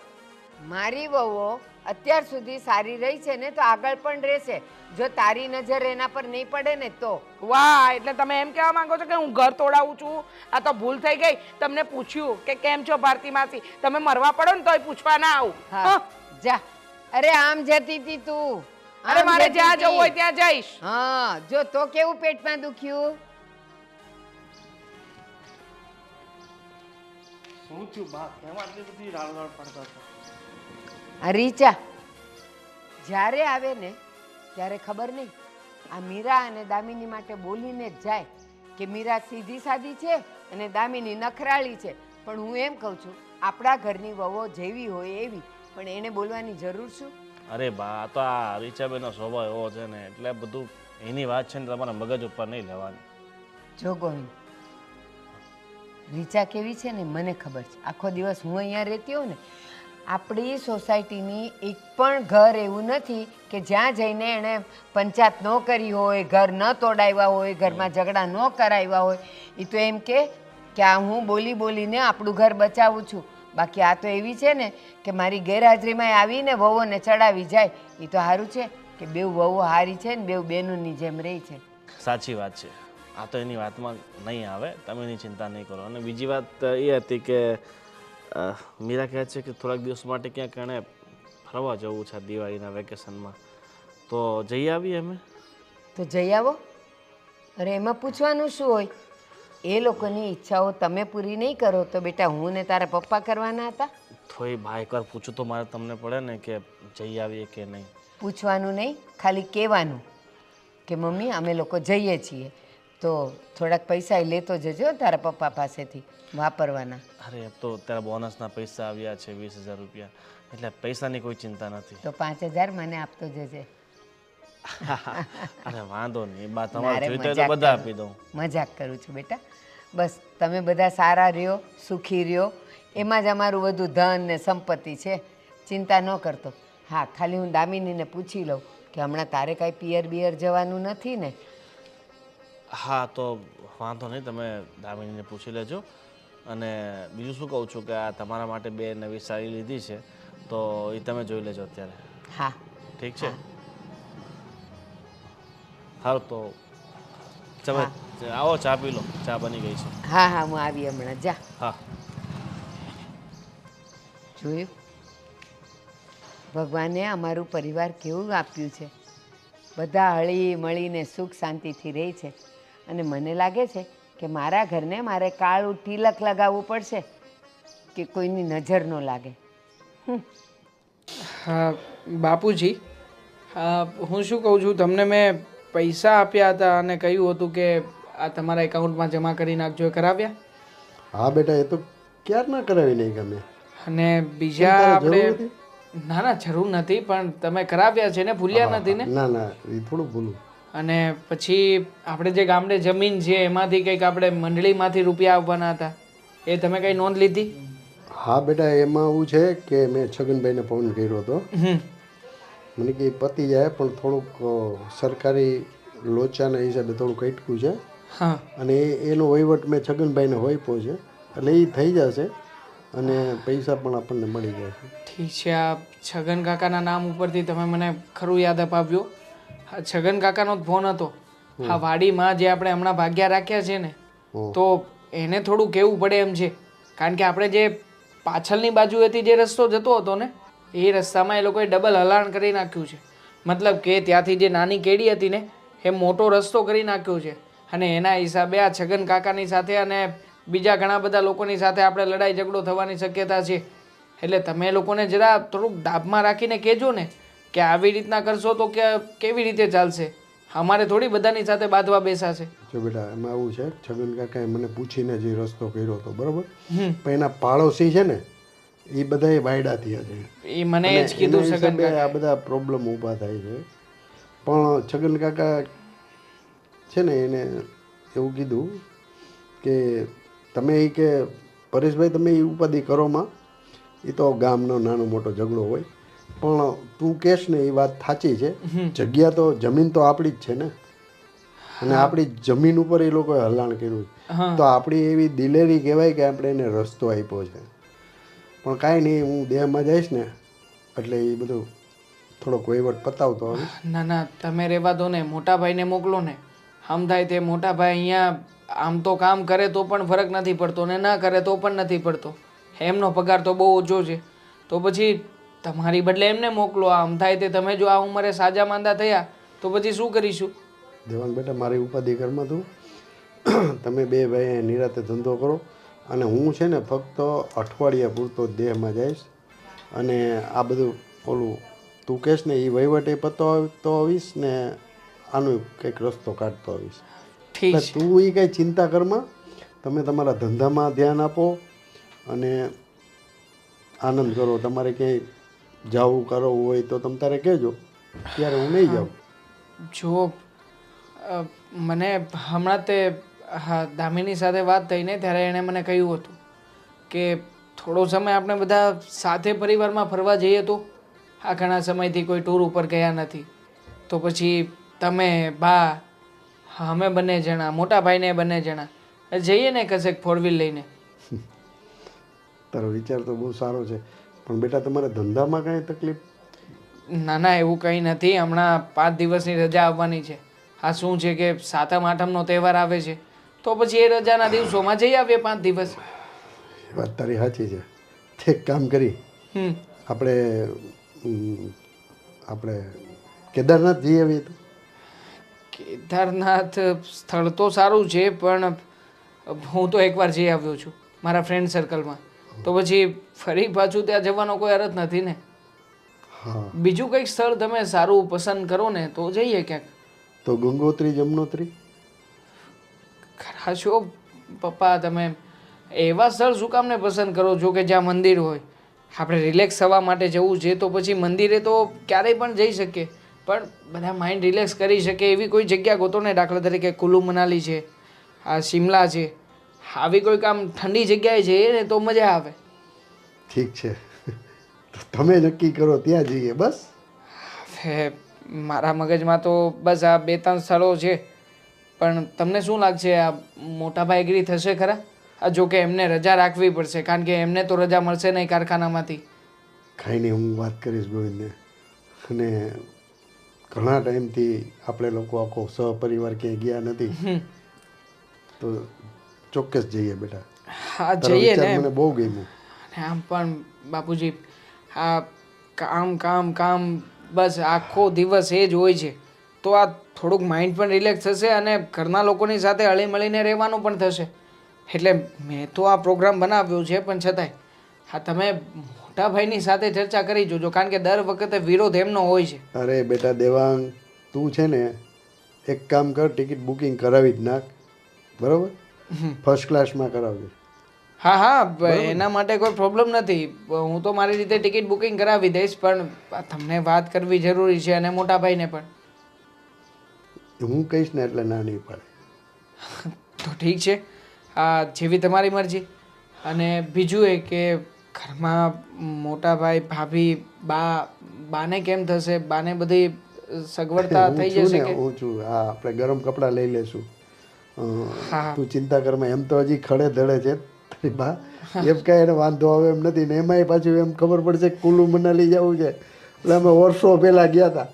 મારી વહુઓ અત્યાર સુધી સારી રહી છે ને તો આગળ પણ રહેશે, જો તારી નજર એના પર નહીં પડે ને તો. વાહ, એટલે તમે એમ કહેવા માંગો છો કે હું ઘર તોડાવું છું? આ તો ભૂલ થઈ ગઈ. તમને પૂછ્યું કે કેમ છો ભારતી માસી, તમે મરવા પડો ને તોય પૂછવા ના આવું. હા, જા. અરે આમ જતી હતી તું. અરે મારે જ્યાં જવું હોય ત્યાં જઈશ. હા, જો તો કેવું પેટમાં દુખ્યું? શું થયું બા? કેમ આટલી બધી રાડવાડ પડતા હતા? આ રીચા જ્યારે આવે ને ત્યારે ખબર નહીં આ મીરા અને દામિની માટે બોલીને જ જાય કે મીરા સીધી સાદી છે અને દામિની નખરાળી છે. પણ હું એમ કહું છું આપણા ઘરની વહુઓ જેવી હોય એવી, પણ એને બોલવાની જરૂર શું? અરે બા, આ તો આ રીચાબેનનો સ્વભાવ એવો છે ને, એટલે બધું એની વાત છે ને તમારા મગજ ઉપર નહીં લેવાની. જો ગોવિંદ, રીચા કેવી છે ને મને ખબર છે. આખો દિવસ હું અહીંયા રહેતી હોઉં ને, આપણી સોસાયટીની એક પણ ઘર એવું નથી કે જ્યાં જઈને એણે પંચાયત ન કરી હોય, ઘર ન તોડાવ્યા હોય, ઘરમાં ઝઘડા ન કરાવ્યા હોય. એ તો એમ કે આ હું બોલી બોલીને આપણું ઘર બચાવું છું. બાકી આ તો એવી છે ને કે મારી ગેરહાજરીમાં આવીને વહુઓને ચડાવી જાય. એ તો સારું છે કે બેઉ વહુ હારી છે ને બેઉ બહેનોની જેમ રહી છે. સાચી વાત છે. આ તો એની વાતમાં નહીં આવે, તમે એની ચિંતા નહીં કરો. અને બીજી વાત એ હતી કે મીરા કહે છે કે થોડાક દિવસ માટે ક્યાંક એણે ફરવા જવું છે દિવાળીના વેકેશનમાં, તો જઈ આવીએ અમે. તો જઈ આવો. અરે એમાં પૂછવાનું શું હોય? એ લોકોની ઈચ્છાઓ તમે પૂરી નહીં કરો તો બેટા હું ને તારા પપ્પા કરવાના હતા? તો એ ભાઈ એકવાર પૂછું તો મારે તમને પડે ને કે જઈ આવીએ કે નહીં. પૂછવાનું નહીં, ખાલી કહેવાનું કે મમ્મી અમે લોકો જઈએ છીએ, તો થોડાક પૈસા લેતો જજો તારા પપ્પા પાસેથી વાપરવાના. અરે તો અત્યારે બોનસના પૈસા આવ્યા છે 20,000 રૂપિયા, એટલે પૈસાની કોઈ ચિંતા નથી. તો 5,000 મને આપતો જજે. અરે વાંધો નહીં બા, તમારે જોઈતો હોય તો બધા આપી દઉં. મજાક કરું છું બેટા. બસ તમે બધા સારા રહ્યો, સુખી રહ્યો, એમાં જ અમારું બધું ધન ને સંપત્તિ છે. ચિંતા ન કરતો. હા, ખાલી હું દામિનીને પૂછી લઉં કે હમણાં તારે કાંઈ પિયર બિયર જવાનું નથી ને? હા તો વાંધો નહીં, તમે દામિનીને પૂછી લેજો. અને બીજું શું કહું છું કે આ તમારા માટે 2 નવી સાડી લીધી છે, તો એ તમે જોઈ લેજો અત્યારે. હા ઠીક છે. સારું તો તમે આવો, ચા પી લો, ચા બની ગઈ છે. હા હા હું આવી હમણાં. જા. હા. જોયું ભગવાને અમારું પરિવાર કેવું આપ્યું છે. બધા હળી મળીને સુખ શાંતિથી રહે છે. અને મને લાગે છે કે મારા ઘરને મારે કાળું તિલક લગાવવું પડશે કે કોઈની નજર ન લાગે. હા બાપુજી, હું શું કહું છું, તમને મેં પૈસા આપ્યા હતા અને કહ્યું હતું કે આ તમારા એકાઉન્ટમાં જમા કરી નાખજો, એ કરાવ્યા? હા બેટા, એ તો ક્યાર ના કરાવી નહીં ગમે. અને બીજા આપણે ના ના જરૂર નથી, પણ તમે કરાવ્યા છે ને, ભૂલ્યા નથી ને? ના ના, એ થોડું ભૂલું. અને પછી આપણે જે ગામડે જમીન છે એમાંથી કંઈક આપણે મંડળીમાંથી રૂપિયા આવવાના હતા, એ તમે કંઈ નોંધ લીધી? હા બેટા, એમાં એવું છે કે મેં છગનભાઈને ફોન કર્યો હતો. મને કે પતી જાય, પણ થોડુંક સરકારી લોચાના હિસાબે થોડુંક અટકું છે. હા. અને એનો વહીવટ મેં છગનભાઈને હોઈપો છે, એટલે એ થઈ જશે અને પૈસા પણ આપણને મળી જશે. ઠીક છે. આ છગન કાકાના નામ ઉપરથી તમે મને ખરું યાદ અપાવ્યું. હા, છગન કાકાનો જ ફોન હતો. હા, વાડીમાં જે આપણે હમણાં ભાગ્યા રાખ્યા છે ને, તો એને થોડું કહેવું પડે એમ છે. કારણ કે આપણે જે પાછળની બાજુએથી જે રસ્તો જતો હતો ને, એ રસ્તામાં એ લોકોએ ડબલ હલાણ કરી નાખ્યું છે. મતલબ કે ત્યાંથી જે નાની કેડી હતી ને, એ મોટો રસ્તો કરી નાખ્યો છે. અને એના હિસાબે આ છગન કાકાની સાથે અને બીજા ઘણા બધા લોકોની સાથે આપણે લડાઈ ઝઘડો થવાની શક્યતા છે. એટલે તમે લોકોને જરા થોડુંક દાબમાં રાખીને કહેજો ને કે આવી રીતના કરશો તો કે કેવી રીતે ચાલશે. અમારે થોડી બધાની સાથે બાંધવા બેસાશે. જો બેટા, એમાં એવું છે, છગન કાકાએ મને પૂછીને જે રસ્તો કર્યો હતો બરાબર, પણ એના પાડોશી છે ને, એ બધા વાયડા થયા છે. એ મને જ કીધું છગન કાકા. આ બધા પ્રોબ્લેમ ઊભા થાય છે. પણ છગન કાકા છે ને, એને એવું કીધું કે તમે એ કે પરેશભાઈ તમે એ ઉપાધિ કરોમાં, એ તો ગામનો નાનો મોટો ઝઘડો હોય, પણ તું કહેશ ને એ વાત સાચી છે. જગ્યા તો જમીન તો આપણી જ છે ને, અને આપણી જમીન ઉપર એ લોકોએ હલાણ કર્યું, તો આપણી એવી દિલેરી કહેવાય કે આપણે એને રસ્તો આપ્યો છે. પણ કાંઈ નહીં, હું દેહમાં જઈશ ને એટલે એ બધું થોડોક વહીવટ પતાવતો હવે. ના ના, તમે રહેવા દો ને, મોટા ભાઈને મોકલો ને. આમ થાય તે મોટા ભાઈ અહીંયા આમ તો કામ કરે તો પણ ફરક નથી પડતો, ને ના કરે તો પણ નથી પડતો. એમનો પગાર તો બહુ ઓછો છે, તો પછી તમારી બદલે એમને મોકલો. આમ થાય તે તમે જો આ ઉંમરે સાજા માંદા થયા તો પછી શું કરીશું? દેવાંગ બેટા, મારી ઉપાધિ ઘરમાં તું તમે બે ભાઈ નિરાતે ધંધો કરો, અને હું છે ને ફક્ત અઠવાડિયા પૂરતો દેહમાં જઈશ, અને આ બધું ઓલું તું કહેશ ને એ વહીવટ એ પતાવતો આવીશ ને આનો કંઈક રસ્તો કાઢતો આવીશ. ઠીક એટલે છે. તું એ કાંઈ ચિંતા કરમાં, તમે તમારા ધંધામાં ધ્યાન આપો અને આનંદ કરો. તમારે ક્યાંય જવું કરવું હોય તો તમે તારે કહેજો, ત્યારે હું નહીં જાઉં. જો મને હમણાં તે દામિની સાથે વાત થઈને ત્યારે એણે મને કહ્યું હતું કે થોડો સમય આપણે બધા સાથે પરિવારમાં ફરવા જઈએ તો આ ઘણા સમયથી કોઈ ટૂર ઉપર ગયા નથી તો પછી તમે બા અમે બંને જણા મોટા ભાઈને બંને જણા જઈએ ને કશેક ફોર વ્હીલ લઈને. તારો વિચાર તો બહુ સારો છે, પણ બેટા તમારા ધંધામાં કાંઈ તકલીફ? ના ના એવું કંઈ નથી. હમણાં 5 દિવસની રજા આવવાની છે. આ શું છે કે 7મ 8મનો તહેવાર આવે છે તો પછી એ રજાના દિવસોમાં જઈ આવીએ 5 દિવસ. એ વાત તારી સાચી છે. એક કામ કરી, આપણે આપણે કેદારનાથ જઈ આવીએ તો. કેદારનાથ સ્થળ તો સારું છે પણ હું તો એકવાર જઈ આવ્યો છું મારા ફ્રેન્ડ સર્કલમાં, તો પછી ફરી પાછું ત્યાં જવાનો કોઈ અર્થ નથી ને. હા, બીજું કંઈક સ્થળ તમે સારું પસંદ કરો ને તો જઈએ ક્યાંક. તો ગંગોત્રી જમનોત્રી. ખરા છો પપ્પા તમે એવા સ્થળ શું કામ ને પસંદ કરો છો કે જ્યાં મંદિર હોય? આપણે રિલેક્સ થવા માટે જવું છે તો પછી મંદિરે તો ક્યારેય પણ જઈ શકીએ, પણ બધા માઇન્ડ રિલેક્સ કરી શકે એવી કોઈ જગ્યા ગોતો ને. દાખલા તરીકે કુલ્લુ મનાલી છે, આ શિમલા છે, આવી કોઈક આમ ઠંડી જગ્યાએ જઈએ ને તો મજા આવે. ઠીક છે, તો તમે નક્કી કરો ત્યાં જઈએ બસ. હવે મારા મગજમાં તો બસ આ 2-3 સ્થળો છે, પણ તમને શું લાગશે આ મોટાભાઈ એગ્રી થશે ખરા? આ જો કે એમને રજા રાખવી પડશે કારણ કે એમને તો રજા મળશે નહીં કારખાનામાંથી. કાંઈ નહીં, હું વાત કરીશ ગોવિંદને. અને ઘણા ટાઈમથી આપણે લોકો આખો સહપરિવાર ક્યાંય ગયા નથી, તો ચોક્કસ જઈએ બેટા. હા તારો જઈએ વિચાર ને. મને બહુ ગમ્યું. અને આમ પણ બાપુજી આ કામ કામ કામ બસ આખો દિવસ એ જ હોય છે, તો આ થોડુંક માઇન્ડ પણ રિલેક્સ થશે અને ઘરના લોકોની સાથે હળી મળીને રહેવાનું પણ થશે. એટલે મેં તો આ પ્રોગ્રામ બનાવ્યો છે, પણ છતાંય હા તમે મોટા ભાઈની સાથે ચર્ચા કરી જોજો કારણ કે દર વખતે વિરોધ એમનો હોય છે. અરે બેટા દેવાંગ, તું છે ને એક કામ કર, ટિકિટ બુકિંગ કરાવી જ નાખ, બરાબર? ફર્સ્ટ ક્લાસમાં કરાવજે. હા હા એના માટે કોઈ પ્રોબ્લેમ નથી. હું તો મારી રીતે ટિકિટ બુકિંગ કરાવી દઈશ, પણ તમને વાત કરવી જરૂરી છે અને મોટા ભાઈને પણ. હું કહીશ ને એટલે ના નહીં પાડે. તો ઠીક છે, આ જેવી તમારી મરજી. અને બીજું એ કે ઘરમાં મોટા ભાઈ ભાભી બાને કેમ થશે? બાને બધી સગવડતા હું થઈ છું જશે ને, કે? હું છું. હા, આપણે ગરમ કપડાં લઈ લેશું. હા. તું ચિંતા કરમાં, એમ તો હજી ખડે ધડે છે તારી બા, એમ કાંઈ એને વાંધો આવે એમ નથી. ને એમાંય પાછું એમ ખબર પડશે કે કુલ્લુ મનાલી જવું છે, એટલે અમે વર્ષો પહેલાં ગયા હતા.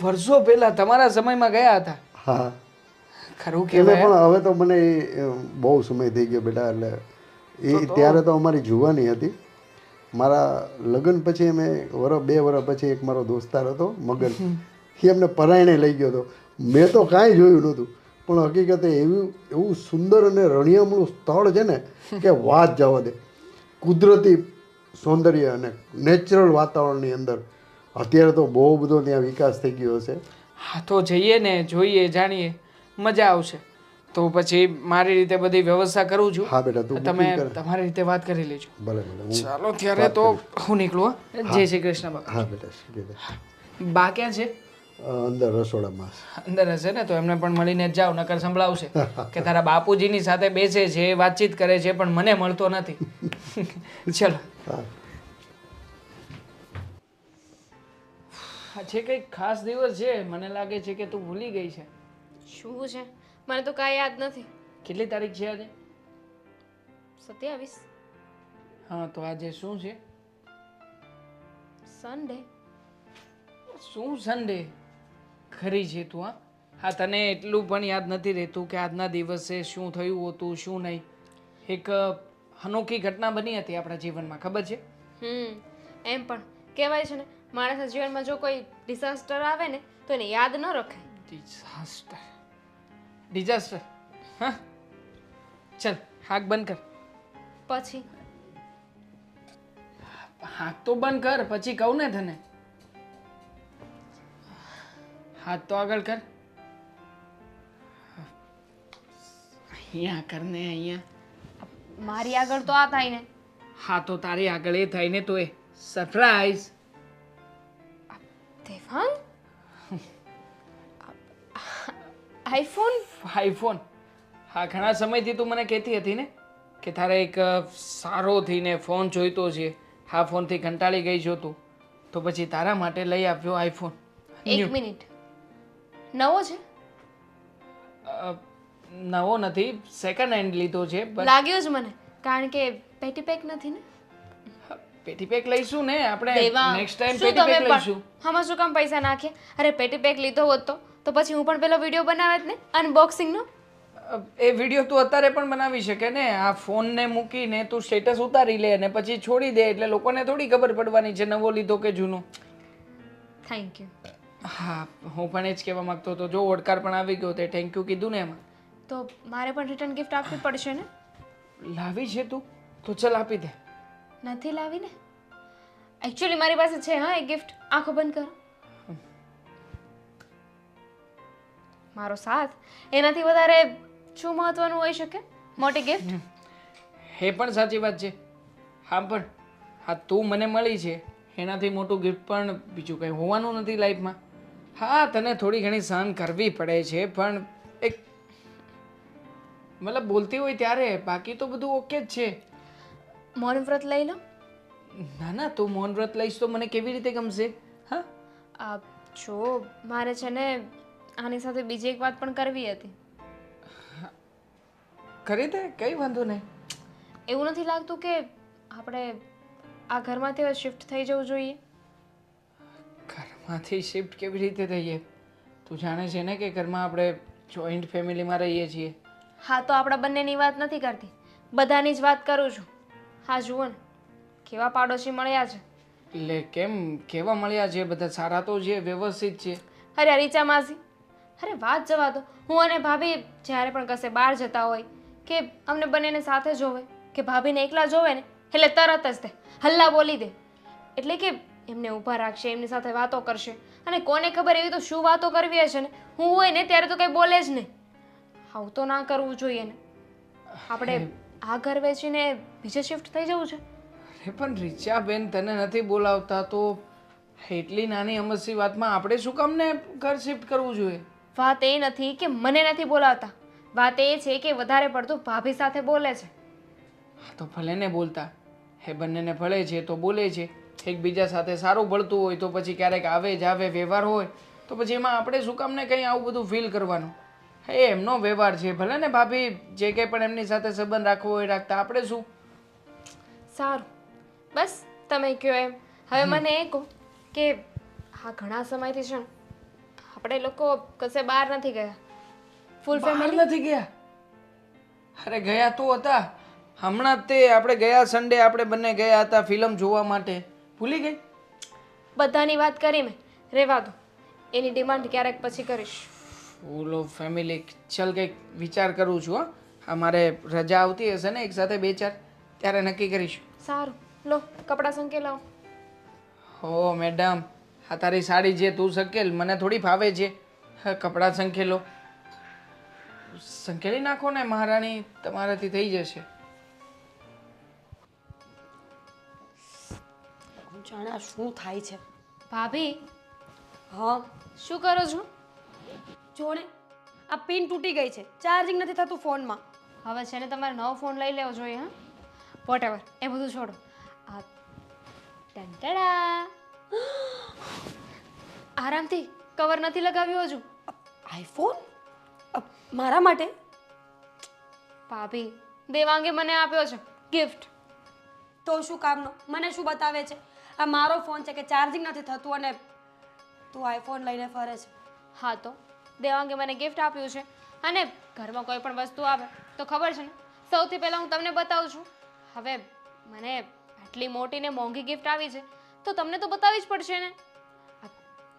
વર્ષો પહેલા તમારા સમયમાં ગયા હતા? હા, ખરું એટલે કહેવાય. પણ હવે તો મને બહુ સમય થઈ ગયો બેટા. એટલે એ ત્યારે તો અમારી જુવાની હતી. મારા લગ્ન પછી અમે 2 વર્ષ પછી એક મારો દોસ્તાર હતો મગન, એ અમને પરાયણે લઈ ગયો હતો. મેં તો કાંઈ જોયું નહોતું, પણ હકીકતે એવું સુંદર અને રણિયામણું સ્થળ છે ને કે વાત જવા દે. કુદરતી સૌંદર્ય અને નેચરલ વાતાવરણની અંદર. અત્યારે તો બહુ બધો ત્યાં વિકાસ થઈ ગયો હશે. હા તો જઈએ ને, જોઈએ, જાણીએ, મજા આવશે. તો પછી મારી રીતે બધી વ્યવસ્થા કરું છું. હા બેટા, તું તમે booking કર. તમારી રીતે વાત કરી લેજો. ભલે ભલે, હું ચાલો ત્યારે તો હું નીકળું. હો. જય શ્રી કૃષ્ણ બાપા. હા બેટા, શીખી લે. બા ક્યાં છે? અંદર રસોડામાં. અંદર હશે ને, તો એમને પણ મળીને જ જાઓ, નકર સંભળાવશે કે તારા બાપુજીની સાથે બેસે છે, વાતચીત કરે છે, પણ મને મળતો નથી. ચલો. હા, છે કંઈક ખાસ દિવસ છે, મને લાગે છે કે તું ભૂલી ગઈ છે. શું છે? મને તો કાંઈ યાદ નથી. કેટલી તારીખ છે આજે? 27 હા, તો આજે શું છે? સન્ડે. શું સન્ડે? ખરી છે તું. હા તને એટલું પણ યાદ નથી રહેતું કે આજના દિવસે શું થયું હતું, શું નહીં. એક અનોખી ઘટના બની હતી આપણા જીવનમાં, ખબર છે? એમ પણ કહેવાય છે ને, માણસના જીવનમાં જો કોઈ ડિઝાસ્ટર આવે ને તો એને યાદ ન રખાય. ડિઝાસ્ટર? ડિઝાસ્ટર? હા, ચલ હાક બંધ કર. પછી હાથ તો બંધ કર, પછી કહું ને તને. હાથ તો આગળ કર. અહીંયા કર ને, અહીંયા. મારી આગળ તો આ થાય ને. હા તો તારી આગળ એ થાય ને, તો એ સરપ્રાઈઝ. દેવાંગ, આઈફોન? આઈફોન? હા ઘણા સમયથી તું મને કહેતી હતી ને કે તારે એક સારો થઈને ફોન જોઈતો છે, આ ફોનથી કંટાળી ગઈ છો તું, તો પછી તારા માટે લઈ આપ્યો આઈફોન. એક મિનિટ, નવો છે? નવો નથી, સેકન્ડ હેન્ડ લીધો છે. લાગ્યું જ મને, કારણ કે પેટી પેક નથી ને. પેટી પેક લઈશું ને આપણે, દેવા, નેક્સ્ટ ટાઈમ શું પેટી તમે પેક પણ લઈશું. આમાં શું કામ પૈસા નાખ્યા? અરે પેટી પેક લીધો હોત તો પછી હું પણ પેલો વિડીયો બનાવત ને અનબોક્સિંગનો. એ વિડીયો તું અત્યારે પણ બનાવી શકે ને. આ ફોનને મૂકીને તું સ્ટેટસ ઉતારી લે અને પછી છોડી દે, એટલે લોકોને થોડી ખબર પડવાની છે નવો લીધો કે જૂનો. Thank you. હા, હું પણ એ જ કહેવા માંગતો હતો. જો ઓડકાર પણ આવી ગયો તે થેન્ક યુ કીધું ને એમાં. તો મારે પણ રિટર્ન ગિફ્ટ આપવી પડશે ને? લાવી છે તું? તો ચલ આપી દે. નથી લાવી ને. એકચ્યુઅલી મારી પાસે છે હા એક ગિફ્ટ. આંખો બંધ કરો. મારો સાથ, એનાથી વધારે શું મહત્વનું હોઈ શકે? મોટી ગિફ્ટ. એ પણ સાચી વાત છે. હા પણ હા, તું મને મળી છે એનાથી મોટું ગિફ્ટ પણ બીજું કંઈ હોવાનું નથી લાઈફમાં. હા, તને થોડી ઘણી સહન કરવી પડે છે, પણ એક મતલબ બોલતી હોય ત્યારે, બાકી તો બધું ઓકે જ છે. મૌન વ્રત લઈ લો. ના ના, તું મૌન વ્રત લઈશ તો મને કેવી રીતે ગમશે? હા, જો મારે છે ને આની સાથે બીજી એક વાત પણ કરવી હતી. કરી દે, કઈ વાંધો નહીં. એવું નથી લાગતું કે આપણે આ ઘરમાંથી હવે શિફ્ટ થઈ જવું જોઈએ? ઘરમાંથી શિફ્ટ કેવી રીતે થઈએ? તું જાણે છે ને કે ઘરમાં આપણે જોઈન્ટ ફેમિલીમાં રહીએ છીએ. હા, તો આપણા બંનેની વાત નથી કરતી, બધાની જ વાત કરું છું. હા જુઓ ને, કેવા પાડોશી મળ્યા છે. એટલે કેમ, કેવા મળ્યા છે? બધા સારા તો છે, વ્યવસ્થિત છે. અરે રીચા માસી, અરે વાત જવા દો. હું અને ભાભી જ્યારે પણ કશે બહાર જતા હોય કે અમને બંનેને સાથે જોવે કે ભાભીને એકલા જોવે ને એટલે તરત જ તે હલ્લા બોલી દે. એટલે કે એમને ઊભા રાખશે, એમની સાથે વાતો કરશે, અને કોને ખબર એવી તો શું વાતો કરવી હશે ને, હું હોય ને ત્યારે તો કંઈ બોલે જ નહીં. આવું તો ના કરવું જોઈએ ને. આપણે આ ઘર વેચીને બીજે શિફ્ટ થઈ જવું છે. અરે પણ રીચાબેન, તને નથી બોલાવતા તો એટલી નાની અમસ્તી વાતમાં આપણે શું કામ ને ઘર શિફ્ટ કરવું જોઈએ? વાત એ નથી કે મને નથી બોલાવતા, વાત એ છે કે વધારે પડતું ભાભી સાથે બોલે છે. હા તો ભલે ને બોલતા, એ બંનેને ભળે છે તો બોલે છે. એકબીજા સાથે સારું ભળતું હોય તો પછી ક્યારેક આવે જાવે વ્યવહાર હોય તો પછી એમાં આપણે શું કામ ને કંઈ આવું બધું ફીલ કરવાનું? એ એમનો વ્યવહાર છે, ભલે ને ભાભી જે કંઈ પણ એમની સાથે સંબંધ રાખવો હોય રાખતા, આપણે શું? સારું, બસ તમે કહો એમ. હવે મને એ કહો કે આ ઘણા સમયથી છે ને આપણે લોકો કશે બહાર નથી ગયા. ફૂલ બહાર ફેમિલી નથી ગયા? અરે ગયા તો હતા હમણાં જ. તે આપણે ગયા સન્ડે આપણે બંને ગયા હતા ફિલ્મ જોવા માટે. ભૂલી ગઈ? બધાની વાત કરી મેં, રહેવા દો. એની ડિમાન્ડ ક્યારેક પછી કરીશ. Full of family. ચલ કંઈક વિચાર કરું છું. હા, અમારે રજા આવતી હશે ને એક સાથે 2-4, ત્યારે નક્કી કરીશું. સારું, લો કપડાં સંકેલાવો. હો મેડમ, આ તારી સાડી છે તું સંકેલ, મને થોડી ફાવે છે. હા, કપડાં સંકેલો. સંકેલી નાખો ને મહારાણી, તમારાથી થઈ જશે. જાણે આ શું થાય છે. ભાભી, હા, શું કરો છો? જોડે આ પિન તૂટી ગઈ છે, ચાર્જિંગ નથી થતું ફોનમાં. હવે છે ને તમારે નવો ફોન લઈ લેવો જોઈએ. હા, વોટ એવર, એ બધું છોડો. આ ટંટડા, આરામથી, કવર નથી લગાવ્યું હજુ. આઈફોન મારા માટે? ભાભી, દેવાંગે મને આપ્યો છે ગિફ્ટ. તો શું કામનો? મને શું બતાવે છે? આ મારો ફોન છે કે ચાર્જિંગ નથી થતું અને તું આઈફોન લઈને ફરે છે. હા તો દેવાંગે મને ગિફ્ટ આપ્યું છે, અને ઘરમાં કોઈ પણ વસ્તુ આવે તો ખબર છે ને સૌથી પહેલાં હું તમને બતાવું છું. હવે મને આટલી મોટી ને મોંઘી ગિફ્ટ આવી છે તો તમને તો બતાવવી જ પડશે ને.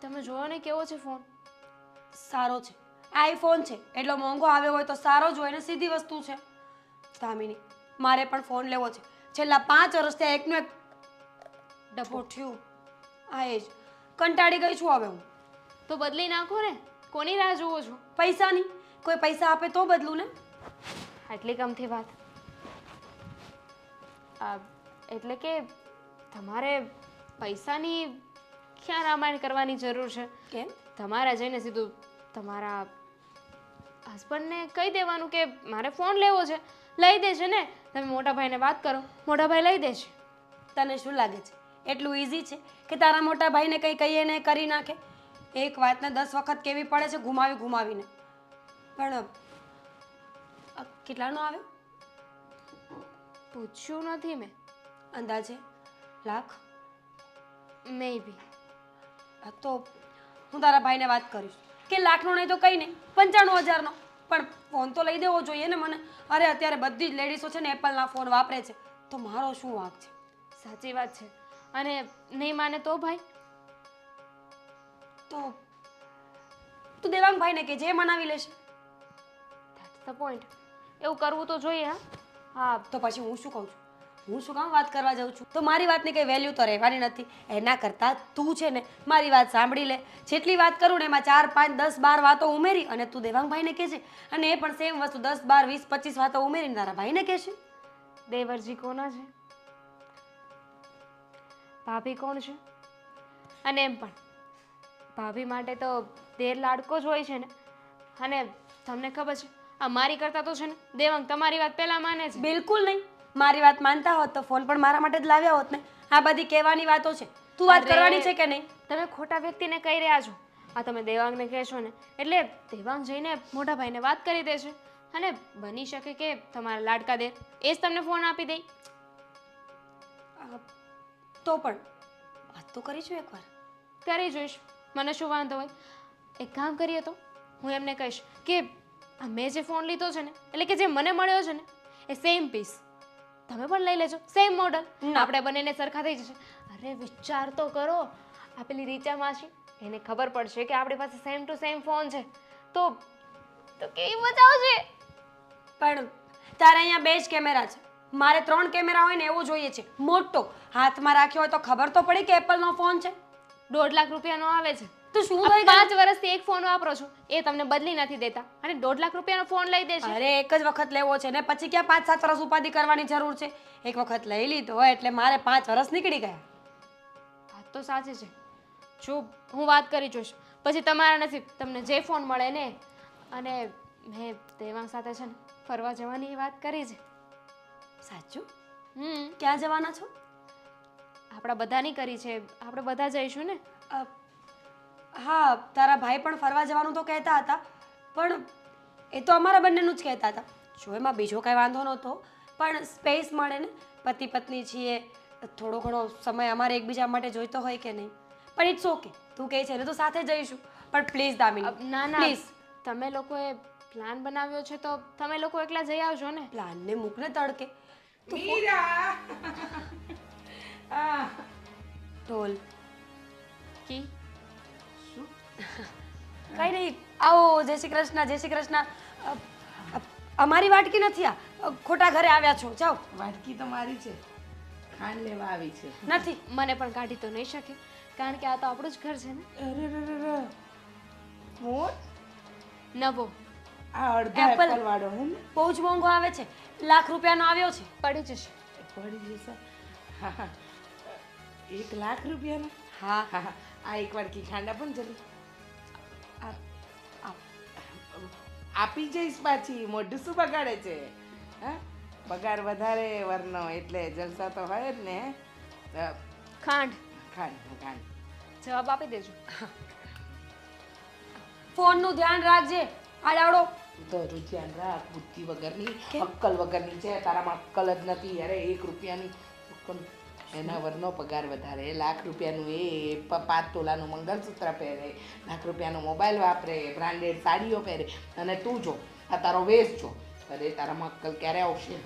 તમે જોયો ને કેવો છે ફોન? સારો છે, આઈફોન છે એટલો મોંઘો આવ્યો હોય તો સારો જ હોય ને, સીધી વસ્તુ છે. દામિની, મારે પણ ફોન લેવો છે. છેલ્લા 5 વર્ષથી આ એકનું એક ડબ્બો થયું. આ એ જ કંટાળી ગઈ છું હવે હું. તો બદલી નાખો ને, કોની રાહ જુઓ છો? પૈસાની, કોઈ પૈસા આપે તો બદલું ને. આટલી કમથી વાત. એટલે કે તમારે પૈસાની ક્યાં રામાયણ કરવાની જરૂર છે? કેમ? તમારે જઈને સીધું તમારા હસબન્ડને કહી દેવાનું કે મારે ફોન લેવો છે, લઈ દેશે ને. તમે મોટા ભાઈને વાત કરો, મોટા ભાઈ લઈ દેશે. તને શું લાગે છે એટલું ઇઝી છે કે તારા મોટા ભાઈને કંઈ કહીએ ને કરી નાખે? એક વાતને 10 વખત કેવી પડે છે ઘુમાવીને. પણ કેટલાનો આવ્યો? પૂછ્યું નથી મેં. અંદાજે લાખ? મે બી. તો હું તારા ભાઈને વાત કરીશ કે લાખનો નહીં તો કંઈ નહીં 95,000નો. પણ ફોન તો લઈ દેવો જોઈએ ને મને. અરે અત્યારે બધી જ લેડીઝો છે ને એપલના ફોન વાપરે છે, તો મારો શું વાંક છે? સાચી વાત છે. અને નહીં માને તો ભાઈ? તો તું દેવાંગભાઈને કે જે મનાવી લેશે. That's the point. એવું કરવું તો જોઈએ. હા તો પછી હું શું કહું છું? હું શું કામ વાત કરવા જાઉં છું? તો મારી વાતની કંઈ વેલ્યુ તો રહેવાની નથી. એના કરતાં તું છે ને મારી વાત સાંભળી લે. જેટલી વાત કરું ને એમાં 4, 5, 10, 12 વાતો ઉમેરી અને તું દેવાંગભાઈને કહેજે. અને એ પણ સેમ વસ્તુ 10, 12, 20, 25 વાતો ઉમેરીને તારા ભાઈને કહેશે. દેવરજી કોના છે? ભાભી કોણ છે? અને એમ પણ ભાભી માટે તો દેર લાડકો જ હોય છે ને. અને તમને ખબર છે આ મારી કરતાં તો છે ને દેવાંગ તમારી વાત પહેલાં માને છે. બિલકુલ નહીં. મારી વાત માનતા હોત તો ફોન પણ મારા માટે જ લાવ્યા હોત ને. આ બધી કહેવાની વાતો છે. તું વાત કરવાની છે કે નહીં? તમે ખોટા વ્યક્તિને કહી રહ્યા છો. આ તમે દેવાંગને કહેશો ને એટલે દેવાંગ જઈને મોટા ભાઈને વાત કરી દેશે. અને બની શકે કે તમારા લાડકા દેર એ જ તમને ફોન આપી દે. તો પણ વાત તો કરીશું એકવાર. કરી જોઈશ, મને શું વાંધો હોય. એક કામ કરીએ તો હું એમને કહીશ કે મેં જે ફોન લીધો છે ને એટલે કે જે મને મળ્યો છે ને એ સેમ પીસ તમે પણ લઈ લેજો, સેમ મોડલ. આપણે બંનેને સરખા થઈ જશે. અરે વિચાર તો કરો. આ પેલી રીચા માસી એને ખબર પડશે કે આપણી પાસે સેમ ટુ સેમ ફોન છે તો કેવી મજા આવશે. પણ તારે અહીંયા 2 જ કેમેરા છે, મારે 3 કેમેરા હોય ને એવો જોઈએ છે મોટો. હાથમાં રાખ્યો હોય તો ખબર તો પડી કે એપલનો ફોન છે. 1.5 લાખ રૂપિયાનો આવે છે. તો શું આ થઈ ગયું? 5 વર્ષથી એક ફોન વાપરો છો એ તમને બદલી નથી દેતા અને 1.5 લાખ રૂપિયાનો ફોન લઈ દેશે. અરે એક જ વખત લેવો છે ને પછી ક્યાં 5-7 વર્ષ ઉપાધિ કરવાની જરૂર છે? એક વખત લઈ લીધો એટલે મારે 5 વર્ષ નીકળી ગયા. વાત તો સાચી છે. જો હું વાત કરી જોઈશ પછી તમારા નસીબ, તમને જે ફોન મળે ને. અને મેં દેવાંગ સાથે છે ને ફરવા જવાની વાત કરી છે. સાચું? હમ ક્યાં જવાના છો? આપણા બધાની કરી છે. આપણે બધા જઈશું ને. હા, તારા ભાઈ પણ ફરવા જવાનું તો કહેતા હતા, પણ એ તો અમારા બંનેનું જ કહેતા હતા. જો એમાં બીજો કાંઈ વાંધો નહોતો, પણ સ્પેસ મળે ને. પતિ પત્ની છીએ, થોડો ઘણો સમય અમારે એકબીજા માટે જોઈતો હોય કે નહીં. પણ ઇટ્સ ઓકે, તું કહે છે ને તો સાથે જઈશું. પણ પ્લીઝ દામિની, ના ના પ્લીઝ. તમે લોકોએ પ્લાન બનાવ્યો છે તો તમે લોકો એકલા જઈ આવજો ને. પ્લાનને મૂકને તડકે. મીરા આ ઢોલ કી કઈ નહીં. આવો, જય શ્રી કૃષ્ણ, જય શ્રી કૃષ્ણ. અમારી વાટકી નથી આ, ખોટા ઘરે આવ્યા છો. જાઓ. વાટકી તો મારી છે, ખાંડ લેવા આવી છે. નથી. મને પણ કાઢી તો નહીં શકે કારણ કે આ તો આપણું જ ઘર છે ને. અરે મોર નવો આ અડધા Apple. એપલ વાળો હે ને? બહુ જ મોંઘો આવે છે. 1 લાખ રૂપિયાનો આવ્યો છે. પડી જશે. પડી જશે. હા હા 1 લાખ રૂપિયાનો? હા. હા હા આ એક વાટકી ખાંડ આપો ને જલ્દી. આપી જઈશ પાછી. મોઢું શું બગાડે છે? હા પગાર વધારે વરનો એટલે જલસા તો હોય જ ને. ખાંડ ખાંડ જવાબ આપી દેજો. ફોનનું ધ્યાન રાખજે. આડાવડો તો ધ્યાન રાખ. બુદ્ધિ વગરની, અક્કલ વગરની છે. તારામાં અક્કલ જ નથી. અરે 1 રૂપિયાની અક્કલ. એના વરનો પગાર વધારે. 1 લાખ રૂપિયાનું એ 5 તોલાનું મંગળસૂત્ર પહેરે, 1 લાખ રૂપિયાનો મોબાઈલ વાપરે, બ્રાન્ડેડ સાડીઓ પહેરે, અને તું જો આ તારો વેશ જો. અરે તારામાં અક્કલ ક્યારે આવશે?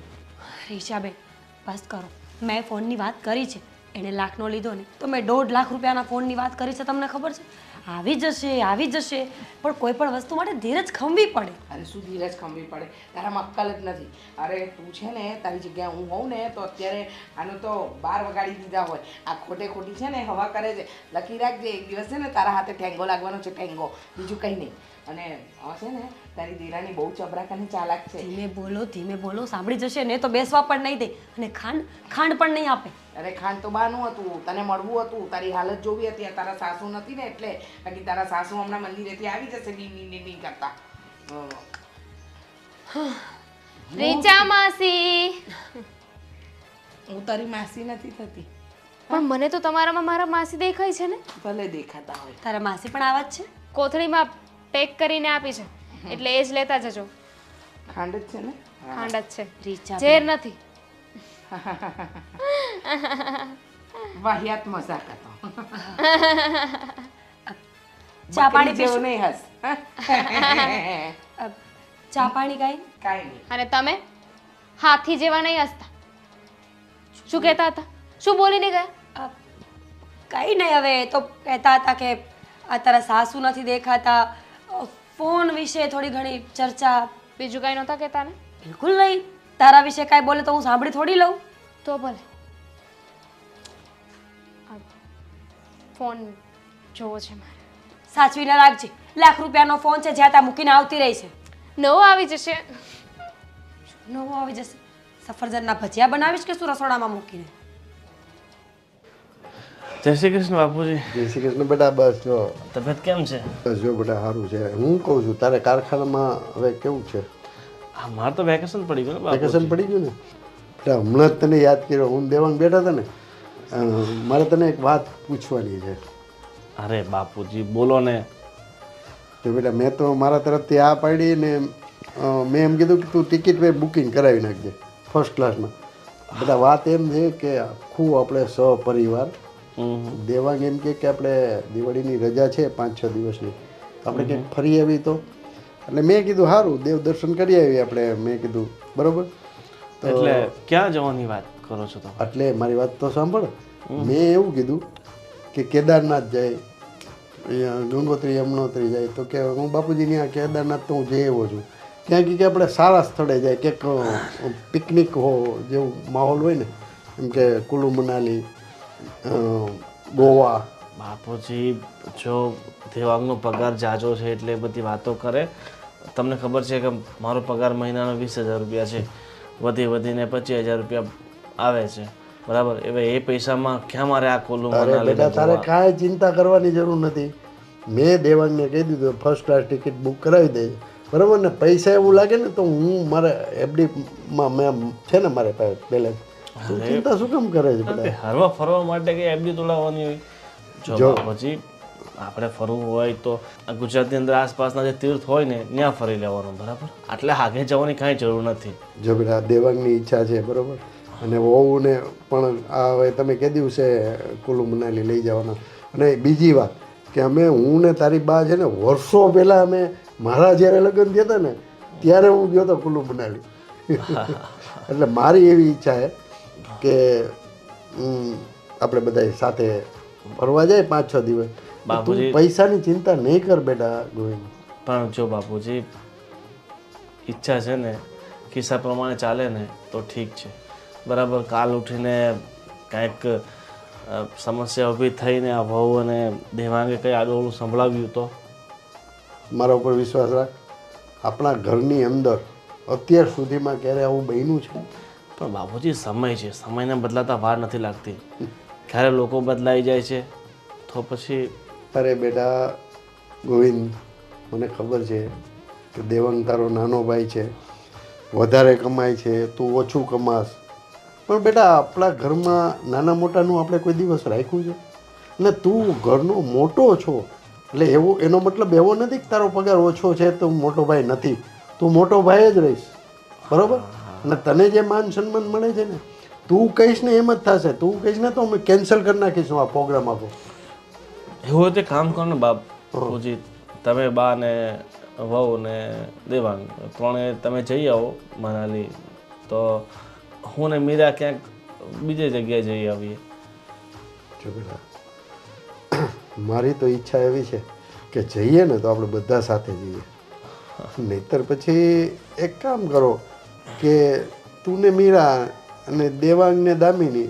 રીશાબેન બસ કરો. મેં ફોનની વાત કરી છે. એણે લાખનો લીધો ને તો મેં 1.5 લાખ રૂપિયાના ફોનની વાત કરી છે. તમને ખબર છે? આવી જશે. પણ કોઈ પણ વસ્તુ માટે ધીરજ ખંભવી પડે. અરે શું ધીરજ ખંભવી પડે? તારામાં અક્કલ જ નથી. અરે તું છે ને તારી જગ્યાએ હું હોઉં ને તો અત્યારે આનું તો 12 વગાડી દીધા હોય. આ ખોટી છે ને હવા કરે છે. લખી રાખજે એક દિવસ છે ને તારા હાથે ઠેંગો લાગવાનો છે. ઠેંગો, બીજું કંઈ નહીં. અને આ છે ને તારી દીરાની બહુ ચબરાક અને ચાલાક છે. ધીમે બોલો. સાંભળી જશે ને તો બેસવા પણ નહીં દે. અને ખાંડ પણ નહીં આપે. અરે ખાંડ તો બાનું હતું, તને મળવું હતું, તારી હાલત જોવી હતી. તારા સાસુ નથી ને એટલે. બાકી તારા સાસુ હમણાં મંદિરેથી આવી જશે બી કરતા. રીચા માસી. હું તારી માસી નથી થતી. પણ મને તો તમારામાં મારા માસી દેખાય છે ને. ભલે દેખાતા હોય. તારા માસી પણ આવા જ છે? કોથળીમાં પેક કરીને આપી છે, એટલે એ જ લેતા જજો. ખાંડ જ છે ને? ખાંડ જ છે, રીચા ઝેર નથી. વાહિયાત મજાક હતો. ચા પાણી જેવો પીશું? નહીં હસ. ચા પાણી કાંઈ? કાંઈ નહીં. અને તમે હાથી જેવા નહીં હસતા. શું કહેતા હતા? શું બોલીને ગયા? કંઈ નહીં, હવે એ તો કહેતા હતા કે આ તારા સાસુ નથી દેખાતા, ફોન વિશે થોડી ઘણી ચર્ચા. બીજું કાંઈ નહોતા કહેતા ને? બિલકુલ નહીં. તારા વિશે કાંઈ બોલે તો હું સાંભળી થોડી લઉં. તો ભલે. આ ફોન જોવો છે મારે. સાચવીને રાખજે. લાખ રૂપિયાનો ફોન છે, જ્યાં ત્યાં મૂકીને આવતી રહી છે. નવો આવી જશે. નવો આવી જશે. સફરજનના ભજીયા બનાવીશ કે શું રસોડામાં મૂકીને? જય શ્રી કૃષ્ણ બાપુજી. જય શ્રી કૃષ્ણ બેટા. બસ જો તબિયત કેમ છે? બસ જો બેટા સારું છે. હું કહું છું તારે કારખાનામાં હવે કેવું છે? હા, મારે તો વેકેશન પડી ગયું ને બાપુજી. વેકેશન પડી ગયું ને? બેટા હમણાં જ તને યાદ કર્યો. હું દેવાંગ બેઠા હતા ને, મારે તને એક વાત પૂછવાની છે. અરે બાપુજી બોલો ને. તો બેટા મેં તો મારા તરફથી આ પાડી ને મેં એમ કીધું કે તું ટિકિટ બુકિંગ કરાવી નાખજે ફર્સ્ટ ક્લાસમાં. બધા વાત એમ છે કે આખું આપણે સપરિવાર દેવાંગ એમ કે આપણે દિવાળીની રજા છે 5-6 દિવસની, આપણે ક્યાંક ફરી આવી તો. એટલે મેં કીધું સારું દેવ દર્શન કરી આવી આપણે. મેં કીધું બરોબર. એટલે ક્યાં જવાની વાત કરો છો તમે? એટલે મારી વાત તો સાંભળ. મેં એવું કીધું કે કેદારનાથ જાય, ગંગોત્રી યમનોત્રી જાય. તો કે હું બાપુજી ત્યાં કેદારનાથ તો હું જઈ આવ્યો છું. ત્યાં કે આપણે સારા સ્થળે જાય, ક્યાંક પિકનિક હો જેવું માહોલ હોય ને, એમ કે કુલુ મનાલી, ગોવા. બાપુજી જો દેવાંગનો પગાર જાજો છે એટલે એ બધી વાતો કરે. તમને ખબર છે કે મારો પગાર મહિનાનો 20,000 રૂપિયા છે, વધીને 25,000 રૂપિયા આવે છે, બરાબર? હવે એ પૈસામાં ક્યાં મારે આ કુલુ અરે મનાલી બેટા તારે કાંઈ ચિંતા કરવાની જરૂર નથી. મેં દેવાંગને કહી દીધું ફર્સ્ટ ક્લાસ ટિકિટ બુક કરાવી દે, બરાબર ને? પૈસા એવું લાગે ને તો હું મારે એફડીમાં મેં છે ને મારે પાસે બેલેન્સ. તું ચિંતા શું કામ કરે છે બેટા? હરવા ફરવા માટે કે એફડી તોડાવવાની હોય? જો બાપુજી આપણે ફરવું હોય તો આ ગુજરાતની અંદર આસપાસના જે તીર્થ હોય ને ત્યાં ફરી લેવાનું, બરાબર? એટલે આગે જવાની કાંઈ જરૂર નથી. જો બેટા દેવાંગની ઈચ્છા છે, બરાબર? અને વહુને પણ આ હવે તમે કે દિવસે કુલુ મનાલી લઈ જવાના. અને બીજી વાત કે હું ને તારી બા છે ને વર્ષો પહેલાં અમે મારા જ્યારે લગ્ન થયા હતા ને ત્યારે હું ગયો હતો કુલુ મનાલી. એટલે મારી એવી ઈચ્છા છે કે આપણે બધા સાથે ફરવા જાય 5-6 દિવસ. તું પૈસાની ચિંતા નહીં કર બેટા ગોવિંદ. પણ જો બાપુજી ઈચ્છા છે ને કિસ્સા પ્રમાણે ચાલે ને તો ઠીક છે, બરાબર? કાલ ઉઠીને કાંઈક સમસ્યા ઊભી થઈને આ વહુ અને દેવાંગે કંઈ આડોળું સંભળાવ્યું તો? મારા ઉપર વિશ્વાસ રાખ. આપણા ઘરની અંદર અત્યાર સુધીમાં ક્યારે આવું બન્યું છે? પણ બાપુજી સમય છે, સમયને બદલાતા વાર નથી લાગતી. ક્યારે લોકો બદલાઈ જાય છે તો પછી. અરે બેટા ગોવિંદ, મને ખબર છે કે દેવાંગ તારો નાનો ભાઈ છે, વધારે કમાય છે, તું ઓછું કમાસ. પણ બેટા આપણા ઘરમાં નાના મોટાનું આપણે કોઈ દિવસ રાખ્યું છે? ને તું ઘરનો મોટો છો એટલે એનો મતલબ એવો નથી કે તારો પગાર ઓછો છે તો મોટો ભાઈ નથી. તું મોટો ભાઈ જ રહીશ, બરાબર? અને તને જે માન સન્માન મળે છે ને, તું કહીશ ને એમ જ થશે. તું કહીશ ને તો અમે કેન્સલ કરી નાખીશું આ પ્રોગ્રામ આપો. એવું હોય તો કામ કરો ને બાપુજી, તમે બા ને વહુ ને દેવાંગ ત્રણે તમે જઈ આવો મનાલી, તો હું ને મીરા ક્યાંક બીજી જગ્યાએ જઈ આવીએ. જો બેટા મારી તો ઈચ્છા એવી છે કે જઈએ ને તો આપણે બધા સાથે જઈએ. નહીતર પછી એક કામ કરો કે તું ને મીરા અને દેવાંગ ને દામિની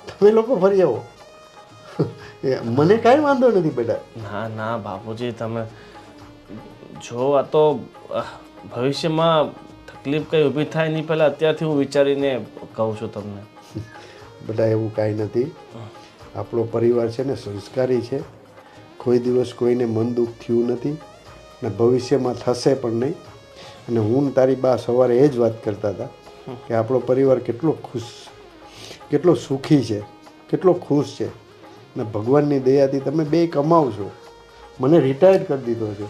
તમે લોકો ફરી આવો. મને કાંઈ વાંધો નથી બેટા. ના ના બાપુજી, તમે જો આ તો ભવિષ્યમાં તકલીફ કંઈ ઊભી થાય નહીં પહેલાં અત્યારથી હું વિચારીને કહું છું તમને. બેટા એવું કાંઈ નથી. આપણો પરિવાર છે ને સંસ્કારી છે, કોઈ દિવસ કોઈને મન દુઃખ થયું નથી ને ભવિષ્યમાં થશે પણ નહીં. અને હું ને તારી બા સવારે એ જ વાત કરતા હતા કે આપણો પરિવાર કેટલો ખુશ, કેટલો સુખી છે, કેટલો ખુશ છે. ને ભગવાનની દયાથી તમે બે કમાવ છો, મને રિટાયર કરી દીધો છે.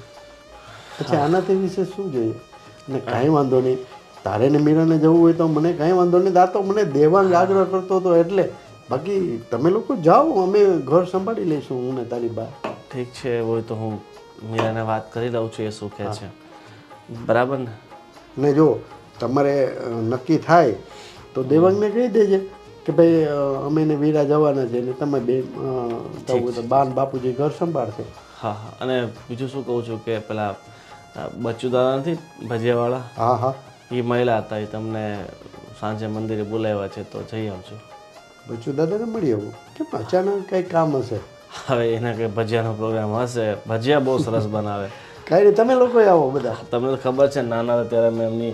પછી આનાથી વિશે શું જોઈએ? ને કાંઈ વાંધો નહીં, તારે ને મીરાને જવું હોય તો મને કાંઈ વાંધો નહીં. આ તો મને દેવાંગ આગ્રહ કરતો હતો એટલે. બાકી તમે લોકો જાઓ, અમે ઘર સંભાળી લઈશું, હું ને તારી બા. ઠીક છે, એવું હોય તો હું મીરાને વાત કરી લઉં છું એ શું કહે છે. બરાબર ને? ને જો તમારે નક્કી થાય તો દેવાંગને કહી દેજે કે ભાઈ અમે ને વીરા જવાના છે ને તમે બે બા ને બાપુજી ઘર સંભાળશે. હા હા. અને બીજું શું કહું છું કે પેલા બચ્ચુ દાદા નથી ભજીયાવાળા? હા હા. એ મહિલા હતા, એ તમને સાંજે મંદિરે બોલાવ્યા છે તો જઈ આવજો. બચ્ચુ દાદાને મળી આવું? કેમ અચાનક કંઈ કામ હશે? હવે એના કંઈ ભજીયાનો પ્રોગ્રામ હશે. ભજીયા બહુ સરસ બનાવે. કાંઈ નહીં, તમે લોકો આવો બધા. તમને તો ખબર છે નાના હતા ત્યારે મેં એમની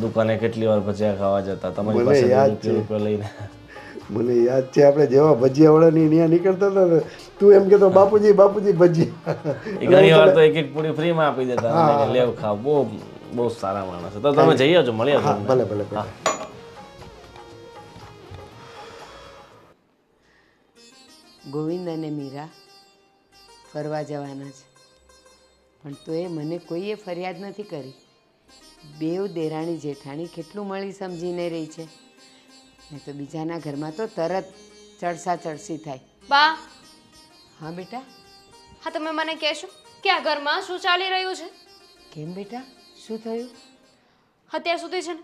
દુકાને કેટલી વાર ભજીયા ખાવા જતા, તમારી મને પાસે યાદ છે. રૂપિયો લઈને. મને યાદ છે આપણે જેવા ભજીયાવાળાની ત્યાં નીકળતા હતા ને, તું એમ કહેતો બાપુજી બાપુજી ભજીયા. એ ઘણી વાર તો એક એક પૂરી ફ્રીમાં આપી દેતા, અને કે લેવ ખાવ. બહુ બહુ સારા માણસ છે. તો તમે જઈ આવજો, મળી આવજો. હા ભલે ભલે ભલે. ગોવિંદ અને મીરા ફરવા જવાના છે, પણ તોય મને કોઈએ ફરિયાદ નથી કરી. બેવ દેરાણી જેઠાણી કેટલું મળી સમજીને રહી છે, ને તો બીજાના ઘરમાં તો તરત ચડસા ચડસી થાય. બા, હા બેટા? હા તમે મને કહેશો કે આ ઘરમાં શું ચાલી રહ્યું છે? કેમ બેટા, શું થયું? અત્યાર સુધી છે ને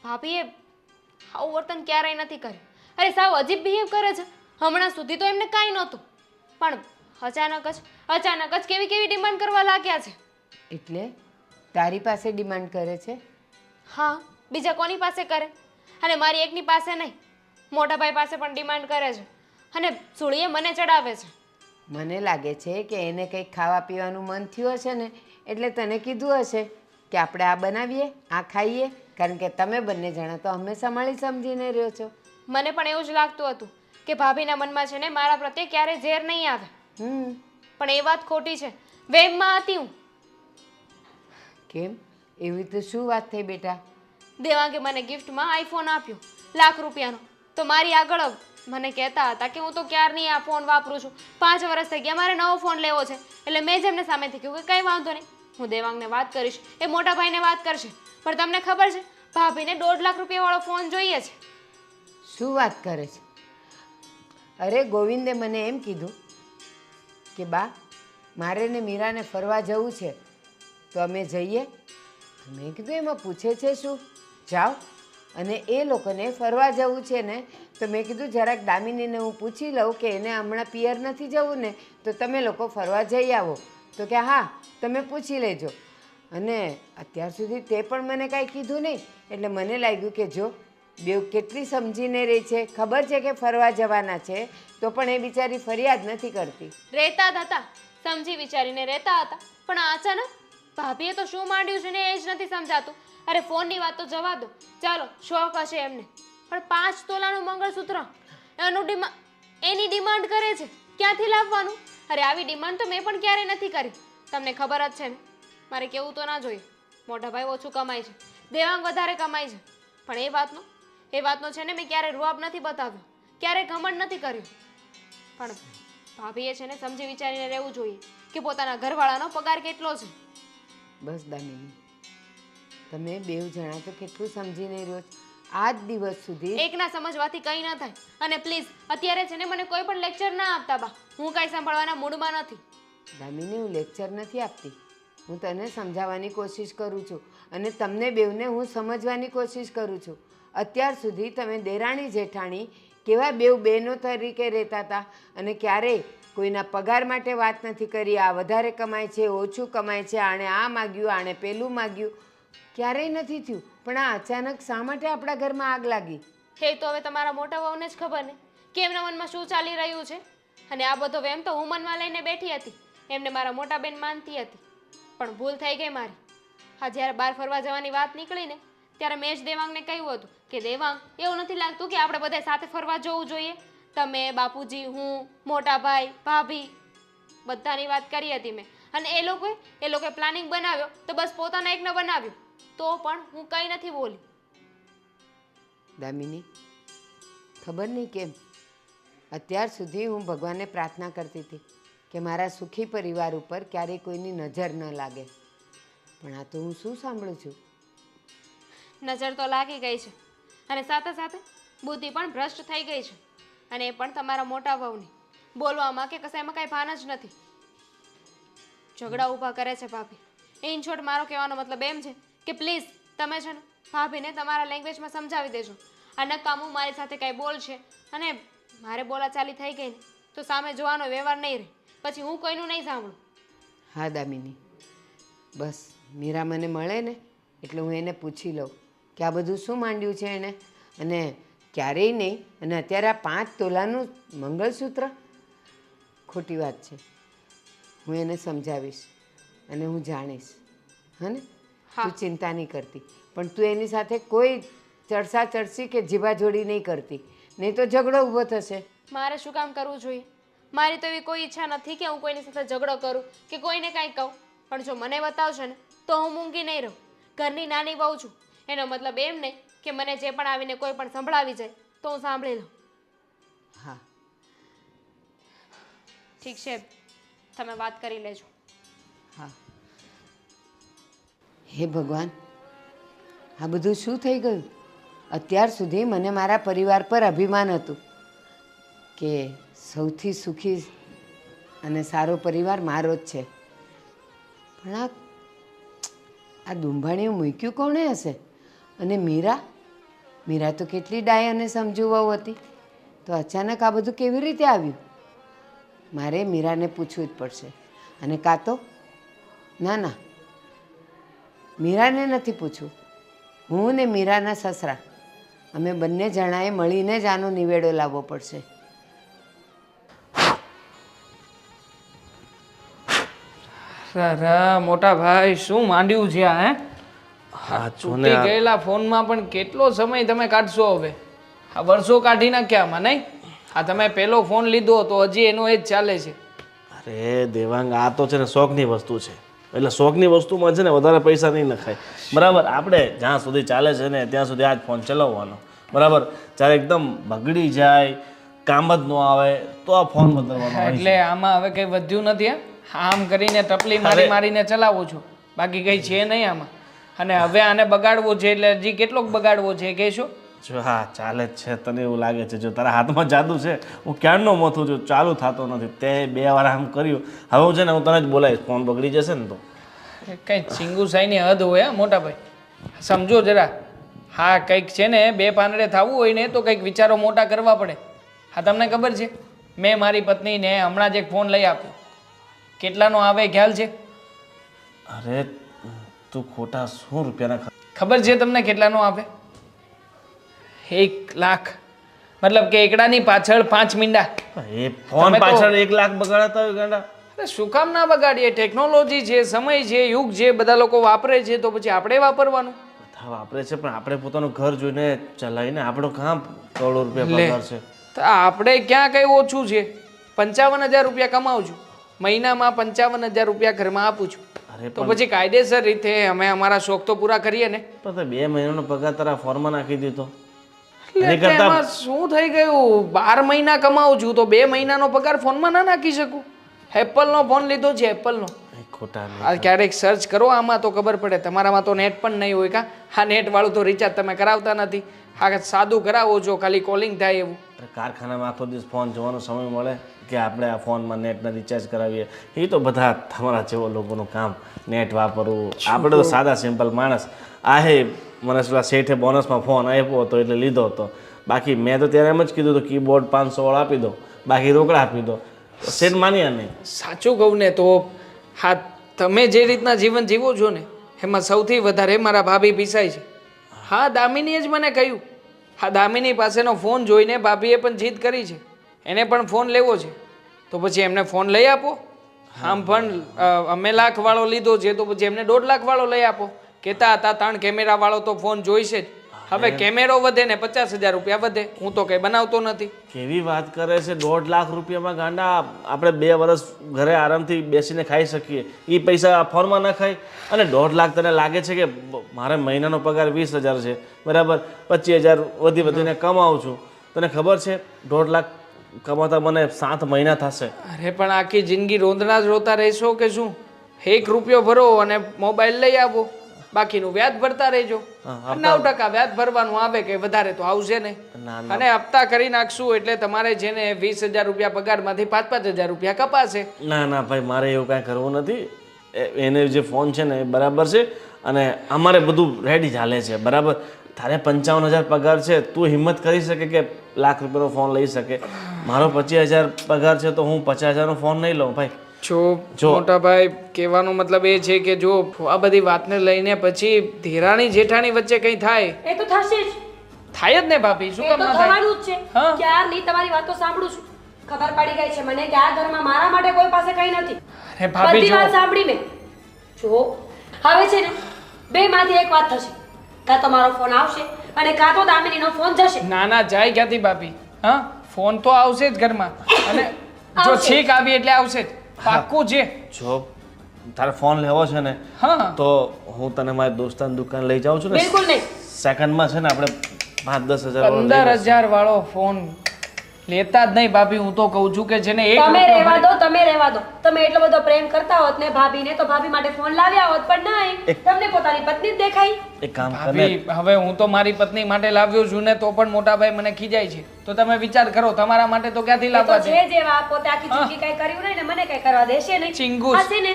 ભાભીએ આવું વર્તન ક્યારેય નથી કર્યું. અરે સાવ અજીબ બિહેવ કરે છે. હમણાં સુધી તો એમને કાંઈ નહોતું, પણ અચાનક જ કેવી કેવી ડિમાન્ડ કરવા લાગ્યા છે. એટલે તારી પાસે ડિમાન્ડ કરે છે? હા, બીજા કોની પાસે કરે? અને મારી એકની પાસે નહીં, મોટા ભાઈ પાસે પણ ડિમાન્ડ કરે છે, અને સુળીએ મને ચડાવે છે. મને લાગે છે કે એને કંઈક ખાવા પીવાનું મન થયું હશે ને, એટલે તને કીધું હશે કે આપણે આ બનાવીએ, આ ખાઈએ, કારણ કે તમે બંને જણા તો હંમેશા મળી સમજીને રહ્યો છો. મને પણ એવું જ લાગતું હતું કે ભાભીના મનમાં છે ને મારા પ્રત્યે ક્યારેય ઝેર નહીં આવે. પણ એ વાત ખોટી છે. વેમમાં હતી હું. કેમ? એવી તો શું વાત થઈ બેટા? દેવાંગે મને ગિફ્ટમાં આઈફોન આપ્યો ₹1,00,000. તો મારી આગળ મને કહેતા હતા કે હું તો ક્યારની આ ફોન વાપરું છું, 5 વર્ષ થઈ ગયા, મારે નવો ફોન લેવો છે. એટલે મેં જ એમને સામેથી કહ્યું કે કંઈ વાંધો નહીં, હું દેવાંગને વાત કરીશ, એ મોટા ભાઈને વાત કરશે. પણ તમને ખબર છે ભાભીને ₹1.5 લાખ વાળો ફોન જોઈએ છે. શું વાત કરે છે? અરે ગોવિંદે મને એમ કીધું કે બા મારે ને મીરાને ફરવા જવું છે તો અમે જઈએ. મેં કીધું એમાં પૂછે છે શું, જાઓ. અને એ લોકોને ફરવા જવું છે ને, તો મેં કીધું જરાક દામિનીને હું પૂછી લઉં કે એને હમણાં પિયર નથી જવું ને, તો તમે લોકો ફરવા જઈ આવો. તો કે હા તમે પૂછી લેજો. અને અત્યાર સુધી તે પણ મને કાંઈ કીધું નહીં, એટલે મને લાગ્યું કે જો બેવ કેટલી સમજીને રહી છે, ખબર છે કે ફરવા જવાના છે, તો પણ એ બિચારી ફરિયાદ નથી કરતી. રહેતા જ હતા, સમજી વિચારીને રહેતા હતા, પણ અચાનક ભાભીએ તો શું માંડ્યું છે ને એ જ નથી સમજાતું. અરે ફોનની વાત તો જવા દો, ચાલો શોખ હશે એમને, પણ 5 તોલાનું મંગળસૂત્ર એની ડિમાન્ડ કરે છે. ક્યાંથી લાવવાનું? અરે આવી ડિમાન્ડ તો મેં પણ ક્યારેય નથી કરી. તમને ખબર જ છે ને, મારે કેવું તો ના જોઈએ, મોટા ભાઈ ઓછું કમાય છે, દેવાંગ વધારે કમાય છે. પણ એ વાતનો છે ને મેં ક્યારે રૂઆબ નથી બતાવ્યો, ક્યારે ઘમંડ નથી કર્યું. પણ ભાભીએ છે ને સમજી વિચારીને રહેવું જોઈએ કે પોતાના ઘરવાળાનો પગાર કેટલો છે. બસ દામિની, તમે બેવ જણા તો કેટલું સમજીને રહ્યો છો. આજ દિવસ સુધી એકના સમજવાથી કંઈ ન થાય. અને પ્લીઝ અત્યારે છે ને મને કોઈ પણ લેક્ચર ના આપતા બા, હું કાંઈ સાંભળવાના મૂડમાં નથી. દામિની, હું લેક્ચર નથી આપતી, હું તને સમજાવવાની કોશિશ કરું છું, અને તમને બેવને હું સમજવાની કોશિશ કરું છું. અત્યાર સુધી તમે દેરાણી જેઠાણી કેવા બેવ બહેનો તરીકે રહેતા હતા, અને ક્યારેય કોઈના પગાર માટે વાત નથી કરી. આ વધારે કમાય છે, ઓછું કમાય છે, આણે આ માગ્યું, આણે પેલું માગ્યું, ક્યારેય નથી થયું. પણ આ અચાનક શા માટે આપણા ઘરમાં આગ લાગી? હે તો હવે તમારા મોટા વહુને જ ખબર ને કે એમના મનમાં શું ચાલી રહ્યું છે. અને આ બધો વેમ તો હું મનમાં લઈને બેઠી હતી, એમને મારા મોટા બેન માનતી હતી, પણ ભૂલ થઈ ગઈ મારી. હા, જ્યારે બહાર ફરવા જવાની વાત નીકળી ને, ત્યારે મેં જ દેવાંગને કહ્યું હતું કે દેવાંગ, એવું નથી લાગતું કે આપણે બધા સાથે ફરવા જવું જોઈએ? તમે, બાપુજી, હું, મોટા ભાઈ, ભાભી, બધાની વાત કરી હતી મેં. અને એ લોકોએ પ્લાનિંગ બનાવ્યો તો બસ પોતાના એકને બનાવ્યું. તો પણ હું કંઈ નથી બોલી. દામિની, ખબર નહીં કેમ અત્યાર સુધી હું ભગવાનને પ્રાર્થના કરતી હતી કે મારા સુખી પરિવાર ઉપર ક્યારેય કોઈની નજર ન લાગે, પણ આ તો હું શું સાંભળું છું? નજર તો લાગી ગઈ છે અને સાથે સાથે બુદ્ધિ પણ ભ્રષ્ટ થઈ ગઈ છે, અને એ પણ તમારા મોટા વહુની. બોલવામાં કે કશાયમાં કાંઈ ભાન જ નથી. ઝઘડા ઊભા કરે છે ભાભી. ઇન શોર્ટ મારો કહેવાનો મતલબ એમ છે કે પ્લીઝ તમે છે ને ભાભીને તમારા લેંગ્વેજમાં સમજાવી દેજો. આ નકામું મારી સાથે કાંઈ બોલશે અને મારે બોલાચાલી થઈ ગઈ ને તો સામે જોવાનો વ્યવહાર નહીં રહે, પછી હું કોઈનું નહીં સાંભળું. હા દામિની, બસ મીરા મને મળે ને એટલે હું એને પૂછી લઉં કે આ બધું શું માંડ્યું છે એણે, અને ક્યારેય નહીં. અને અત્યારે આ 5 તોલાનું મંગળસૂત્ર, ખોટી વાત છે. હું એને સમજાવીશ અને હું જાણીશ. હા ને? તું ચિંતા નહીં કરતી, પણ તું એની સાથે કોઈ ચડસા ચડસી કે જીભાજોડી નહીં કરતી, નહીં તો ઝઘડો ઊભો થશે. મારે શું કામ કરવું જોઈએ? મારી તો એવી કોઈ ઈચ્છા નથી કે હું કોઈની સાથે ઝઘડો કરું કે કોઈને કાંઈ કહું, પણ જો મને બતાવશે ને તો હું મૂંગી નહીં રહું. ઘરની નાની વહુ છું, એનો મતલબ એમ નહીં કે મને જે પણ આવીને કોઈ પણ સંભળાવી જાય તો હું સાંભળી લઉં. હા ઠીક છે, તમે વાત કરી લેજો. હા. હે ભગવાન, આ બધું શું થઈ ગયું? અત્યાર સુધી મને મારા પરિવાર પર અભિમાન હતું કે સૌથી સુખી અને સારો પરિવાર મારો જ છે, પણ આ દુંભાણીઓ મૂક્યું કોણે હશે? અને મીરા તો કેટલી ડાય અને સમજુ વહુ હતી, તો અચાનક આ બધું કેવી રીતે આવ્યું? મારે મીરાને પૂછવું જ પડશે. અને કાં તો ના, મીરાને નથી પૂછવું, હું ને મીરાના સસરા અમે બંને જણાએ મળીને જ આનો નિવેડો લાવવો પડશે. અરે મોટા ભાઈ, શું માંડ્યું છે આ? હે હા જો ને તૂટી ગયેલા ફોનમાં પણ કેટલો સમય તમે કાઢશો હવે? આ વર્ષો કાઢી નાખ્યા આમાં, નહીં? આ તમે પહેલો ફોન લીધો તો હજી એનો એ જ ચાલે છે. અરે દેવાંગ, આ તો છે ને શોખની વસ્તુ છે, એટલે શોખની વસ્તુમાં છે ને વધારે પૈસા નહીં નખાય. બરાબર, આપણે જ્યાં સુધી ચાલે છે ને ત્યાં સુધી આ જ ફોન ચલાવવાનો. બરાબર, જ્યારે એકદમ બગડી જાય, કામ જ ન આવે તો આ ફોન બદલવાનો. એટલે આમાં હવે કંઈ વધ્યું નથી. આમ કરીને ટપલી મારીને ચલાવું છું, બાકી કંઈ છે નહીં આમાં. અને હવે આને બગાડવો છે એટલે હજી કેટલોક બગાડવો છે કહેશો? જો હા ચાલે જ છે, તને એવું લાગે છે? જો તારા હાથમાં જાદુ છે, હું ક્યારનો મથું છું, ચાલુ થતો નથી. તે 2 વાર આમ કર્યું, હવે હું છે ને હું તને જ બોલાવીશ, ફોન બગડી જશે ને તો. કંઈ ચિંગુસાઈની હદ હોય મોટા ભાઈ, સમજો જરા. હા, કંઈક છે ને 2 પાંદડે થવું હોય ને તો કંઈક વિચારો મોટા કરવા પડે. હા, તમને ખબર છે મેં મારી પત્નીને હમણાં જ એક ફોન લઈ આપ્યો. કેટલાનો આવે ખ્યાલ છે? અરે તું ખોટા 100 રૂપિયાના ખબર છે તમને કેટલાનો આવે? 1 લાખ. મતલબ કે એકડાની પાછળ 5 મીંડા. એ ફોન પાછળ 1 લાખ બગાડતા હોય ગાંડા? અરે શું કામ ના બગાડીએ? ટેકનોલોજી છે, સમય છે, યુગ છે, બધા લોકો વાપરે છે તો પછી આપણે વાપરવાનું. બધા વાપરે છે, પણ આપણે પોતાનું ઘર જોઈને ચલાવીને આપણો કામ કરોડો રૂપિયા પગાર છે. તો આપણે ક્યાં કઈ ઓછું છે? 55,000 રૂપિયા કમાવું છું, મહિનામાં 55,000 રૂપિયા ઘરમાં આપું છું. અરે તો પછી કાયદેસર રીતે અમે અમારા શોખ તો પૂરા કરીએ ને. પણ તે 2 મહિનાનો પગાર તારા ફોનમાં નાખી દીધો. એટલે એમાં શું થઈ ગયું? 12 મહિના કમાવું છું તો 2 મહિનાનો પગાર ફોનમાં ના નાખી શકું? એપલનો ફોન લીધો છે, એપલનો. ખોટા આ ક્યારેક સર્ચ કરો આમાં તો ખબર પડે. તમારામાં તો નેટ પણ નહીં હોય કા? હા, નેટ વાળું તો રિચાર્જ તમે કરાવતા નથી. હા, સાદું કરાવો છો, ખાલી કોલિંગ થાય એવું. કારખાનામાં આખો દિવસ ફોન જોવાનો સમય મળે કે આપણે આ ફોનમાં નેટના રિચાર્જ કરાવીએ? એ તો બધા તમારા જેવા લોકોનું કામ, નેટ વાપરવું. આપણે તો સાદા સિમ્પલ માણસ. આ હે મને પેલા શેઠે બોનસમાં ફોન આપ્યો હતો એટલે લીધો હતો. બાકી મેં તો ત્યારે એમ જ કીધું હતું કીબોર્ડ 500 વાળો આપી દો, બાકી રોકડા આપી દો. શેઠ માન્યા નહીં. સાચું કહું ને તો હા, તમે જે રીતના જીવન જીવો છો ને એમાં સૌથી વધારે મારા ભાભી પીસાય છે. હા, દામિનીએ જ મને કહ્યું. હા, દામિની પાસેનો ફોન જોઈને ભાભીએ પણ જીદ કરી છે, એને પણ ફોન લેવો છે. તો પછી એમને ફોન લઈ આપો. આમ પણ અમે 1 લાખ વાળો લીધો છે તો પછી એમને 1.5 લાખ વાળો લઈ આપો. કહેતા હતા 3 કેમેરા વાળો તો ફોન જોઈશે જ. હવે કેમેરો વધે ને 50,000 રૂપિયા વધે. હું તો કંઈ બનાવતો નથી. કેવી વાત કરે છે? 1.5 લાખ રૂપિયામાં ગાંડા આપણે 2 વર્ષ ઘરે આરામથી બેસીને ખાઈ શકીએ. એ પૈસા આ ફોનમાં ન ખાય. અને 1.5 લાખ તને લાગે છે કે મારે મહિનાનો પગાર 20,000 છે, બરાબર? 25,000 વધીને કમાઉં છું. તને ખબર છે 1.5 લાખ કમાતા મને 7 મહિના થશે. અરે પણ આખી જિંદગી રોંદણા જ રોતા રહેશો કે શું? 1 રૂપિયો ભરો અને મોબાઈલ લઈ આવો, બાકીનું વ્યાજ ભરતા રહેજો. 9% વ્યાજ ભરવાનું આવે, કે વધારે તો આવશે નહીં. અને હપ્તા કરી નાખશું એટલે તમારે છે ને 20,000 રૂપિયા પગારમાંથી 5,000 રૂપિયા કપાશે. ના ના ભાઈ, મારે એવું કાંઈ કરવું નથી. એને જે ફોન છે ને એ બરાબર છે અને અમારે બધું રેડી ચાલે છે, બરાબર? તારે 55,000 પગાર છે, તું હિંમત કરી શકે કે લાખ રૂપિયાનો ફોન લઈ શકે? મારો 25,000 પગાર છે તો હું 50,000નો ફોન નહીં લઉં ભાઈ. જો મોટા ભાઈ, કહેવાનો મતલબ એ છે કે જો આ બધી વાતને લઈને પછી ધીરાણી જેઠાણી વચ્ચે કંઈ થાય, એ તો થશે જ. થાય જ ને ભાભી. શું એ કામ તો ના થાય? થવાનું જ છે. હા. ક્યારની તમારી વાતો સાંભળું છું. ખબર પડી ગઈ છે મને કે આ ઘરમાં મારા માટે કોઈ પાસે કંઈ નથી. અરે ભાભી બધી જો, વાત સાંભળી મેં. જો હવે છે ને બેમાંથી એક વાત થશે. કાં તો મારો ફોન આવશે અને કાં તો દામિનીનો ફોન જશે. ના ના, જાય ક્યાંથી ભાભી? હા, ફોન તો આવશે જ ઘરમાં. અને જો આવશે. છીક આવી એટલે આવશે જ, પાક્કું છે. જો તારે ફોન લેવો છે ને હા, તો હું તને મારી દોસ્તાની દુકાન લઈ જાઉં છું ને. બિલકુલ નહીં. સેકન્ડમાં છે ને આપણે 5-10 હજાર 15,000 વાળો ફોન લેતા જ નહીં ભાભી. હું તો કહું છું કે છે ને 1 તમે રૂપિયો રહેવા ભરી- દો, તમે રહેવા દો. તમે એટલો બધો પ્રેમ કરતા હોત ને ભાભીને તો ભાભી માટે ફોન લાવ્યા હોત, પણ નહીં. તમને પોતાની પત્ની જ દેખાઈ. એક કામ કર ને. ભાભી, હવે હું તો મારી પત્ની માટે લાવ્યો છું ને તો પણ મોટા ભાઈ મને ખીજાય છે. તો તમે વિચાર કરો, તમારા માટે તો ક્યાંથી એ તો લાવવા છે? છે જેવા પોતે આખી જિંદગી કઈ કર્યું નહીં ને મને કઈ કરવા દેશે નહીં. ચિંગુસ. આ છે ને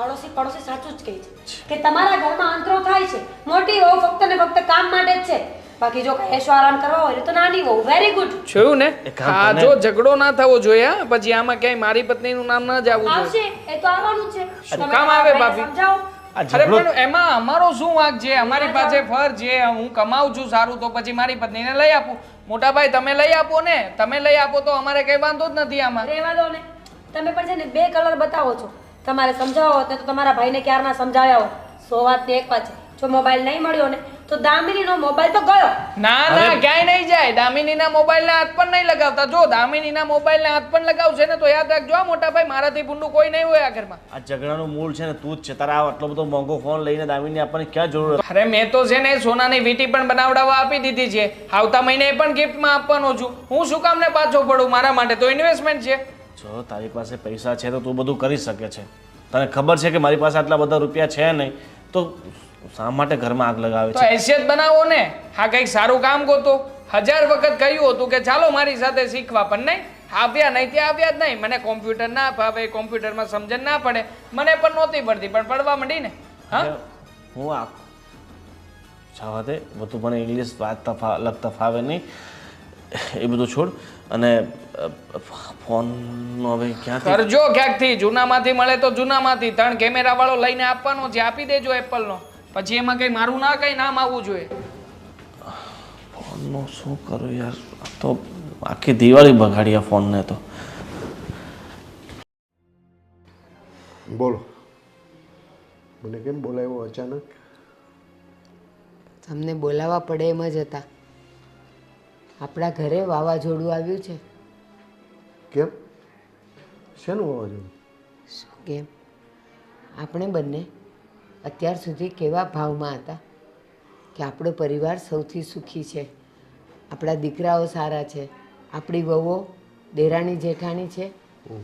અડોશી પડોશી સાચું જ કહે છે કે તમારા ઘરમાં અંતરો થાય છે. મોટી વહુ ફક્ત ને ફક્ત કામ માટે જ છે. બાકી જો કઈ એશો આરામ કરવા હોય તો નાની વહુ. Very good. જોયું ને? એક કામ હા, કર ને. જો ઝઘડો ના થવો જોઈએ. હા, પછી આમાં ક્યાંય મારી પત્નીનું નામ ના જ આવવું જોઈએ. આવશે, એ તો આવવાનું જ છે. શું તમે કામ તમારા આવે ભાઈને ભાભી? સમજાવો. આ અરે ઝઘડો પણ એમાં અમારો શું વાંક છે? અમારી પાસે ફર છે, હું કમાઉં છું સારું તો પછી મારી પત્નીને લઈ આપું. મોટા ભાઈ તમે લઈ આપો ને, તમે લઈ આપો તો અમારે કઈ વાંધો જ નથી આમાં. રહેવા દો ને. તમે પણ છે ને 2 કલર બતાવો છો. તમારે સમજાવો હોત ને તો તમારા ભાઈને ક્યારના સમજાવ્યા હોત. 100 વાતની એક વાત છે. જો મોબાઈલ નહીં મળ્યો ને તો દામિનીનો મોબાઈલ તો ગયો. ના ના, ક્યાંય નહીં જાય. દામિનીના મોબાઈલને હાથ પણ નહીં લગાવતા. જો દામિનીના મોબાઈલને હાથ પણ લગાવશે ને તો યાદ રાખજો, મોટા ભાઈ, મારાથી ભૂંડું કોઈ નહીં હોય આ ઘરમાં. આ ઝઘડાનું મૂળ છે ને તું જ છે. તારા આટલો બધો મોંઘો ફોન લઈને દામિની આપવાની ક્યાં જરૂર હતી? અરે મેં તો છે ને સોનાની વીંટી પણ બનાવડાવવા આપી દીધી છે. આવતા મહિને એ પણ ગિફ્ટમાં આપવાનો છું. હું શું કામ ને પાછો પડું? મારા માટે તો ઇન્વેસ્ટમેન્ટ છે. જો તારી પાસે પૈસા છે તો તું બધું કરી શકે છે. તને ખબર છે કે મારી પાસે આટલા બધા રૂપિયા છે નહીં, તો શા માટે ઘરમાં આગ લગાવે તો છે? હેસિયત બનાવો ને. હા, કંઈક સારું કામ ગોતો. 1000 વખત કહ્યું હતું કે ચાલો મારી સાથે શીખવા, પણ નહીં. આવ્યા નહીં ત્યાં આવ્યા જ નહીં. મને કોમ્પ્યુટર ના ફાવે, કોમ્પ્યુટરમાં સમજણ ના પડે. મને પણ નહોતી પડતી, પણ પડવા માંડી ને. હા, હું આ જવા દે, બધું મને ઇંગ્લિશ વાંચતા લખતા ફાવે નહીં, એ બધું છોડ. અને ફોનનો હવે ક્યાંથી કરજો ક્યાંકથી. જૂનામાંથી મળે તો જૂનામાંથી. 3 કેમેરા વાળો લઈને આપવાનો છે, આપી દેજો એપલનો. પછી એમાં કઈ મારું ના કઈ નામ આવવું જોઈએ. ફોનનું શું કરું યાર? આ તો આખી દિવાળી બગાડી આ ફોનને તો. બોલો, મને કેમ બોલાવ્યો અચાનક? તમને બોલાવવા પડે એમ જ હતા. આપણા ઘરે વાવાઝોડું આવ્યું છે. કેમ? શેનું વાવાઝોડું? શું કેમ? આપણે બંને અત્યાર સુધી કેવા ભાવમાં હતા કે આપણો પરિવાર સૌથી સુખી છે, આપણા દીકરાઓ સારા છે, આપણી વહુઓ દેરાણી જેઠાણી છે,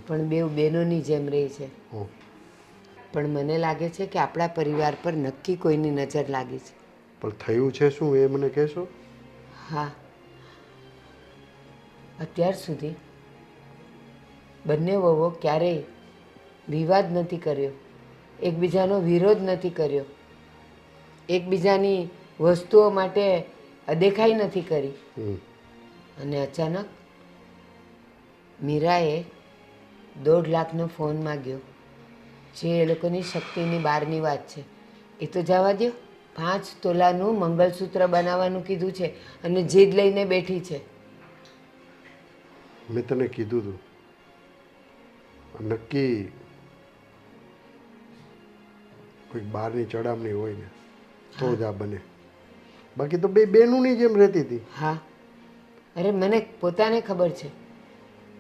પણ બેઉ બહેનોની જેમ રહે છે. પણ મને લાગે છે કે આપણા પરિવાર પર નક્કી કોઈની નજર લાગી છે. પણ થયું છે શું એ મને કહેશો? હા, અત્યાર સુધી બંને વહુઓ ક્યારેય વિવાદ નથી કર્યો, એકબીજાનો વિરોધ નથી કર્યો, એકબીજાની વસ્તુઓ માટે અદેખાઈ નથી કરી. અને અચાનક મીરાએ 1.5 લાખનો ફોન માગ્યો, જે એ લોકોની શક્તિની બહારની વાત છે. એ તો જવા દો, 5 તોલાનું મંગળસૂત્ર બનાવવાનું કીધું છે અને જીદ લઈને બેઠી છે. મેં તને કીધું હતું નક્કી કોઈક બહારની ચડામણી હોય ને તો જ આ બને. બાકી તો બે બેનુંની જેમ રહેતી હતી. હા, અરે મને પોતાને ખબર છે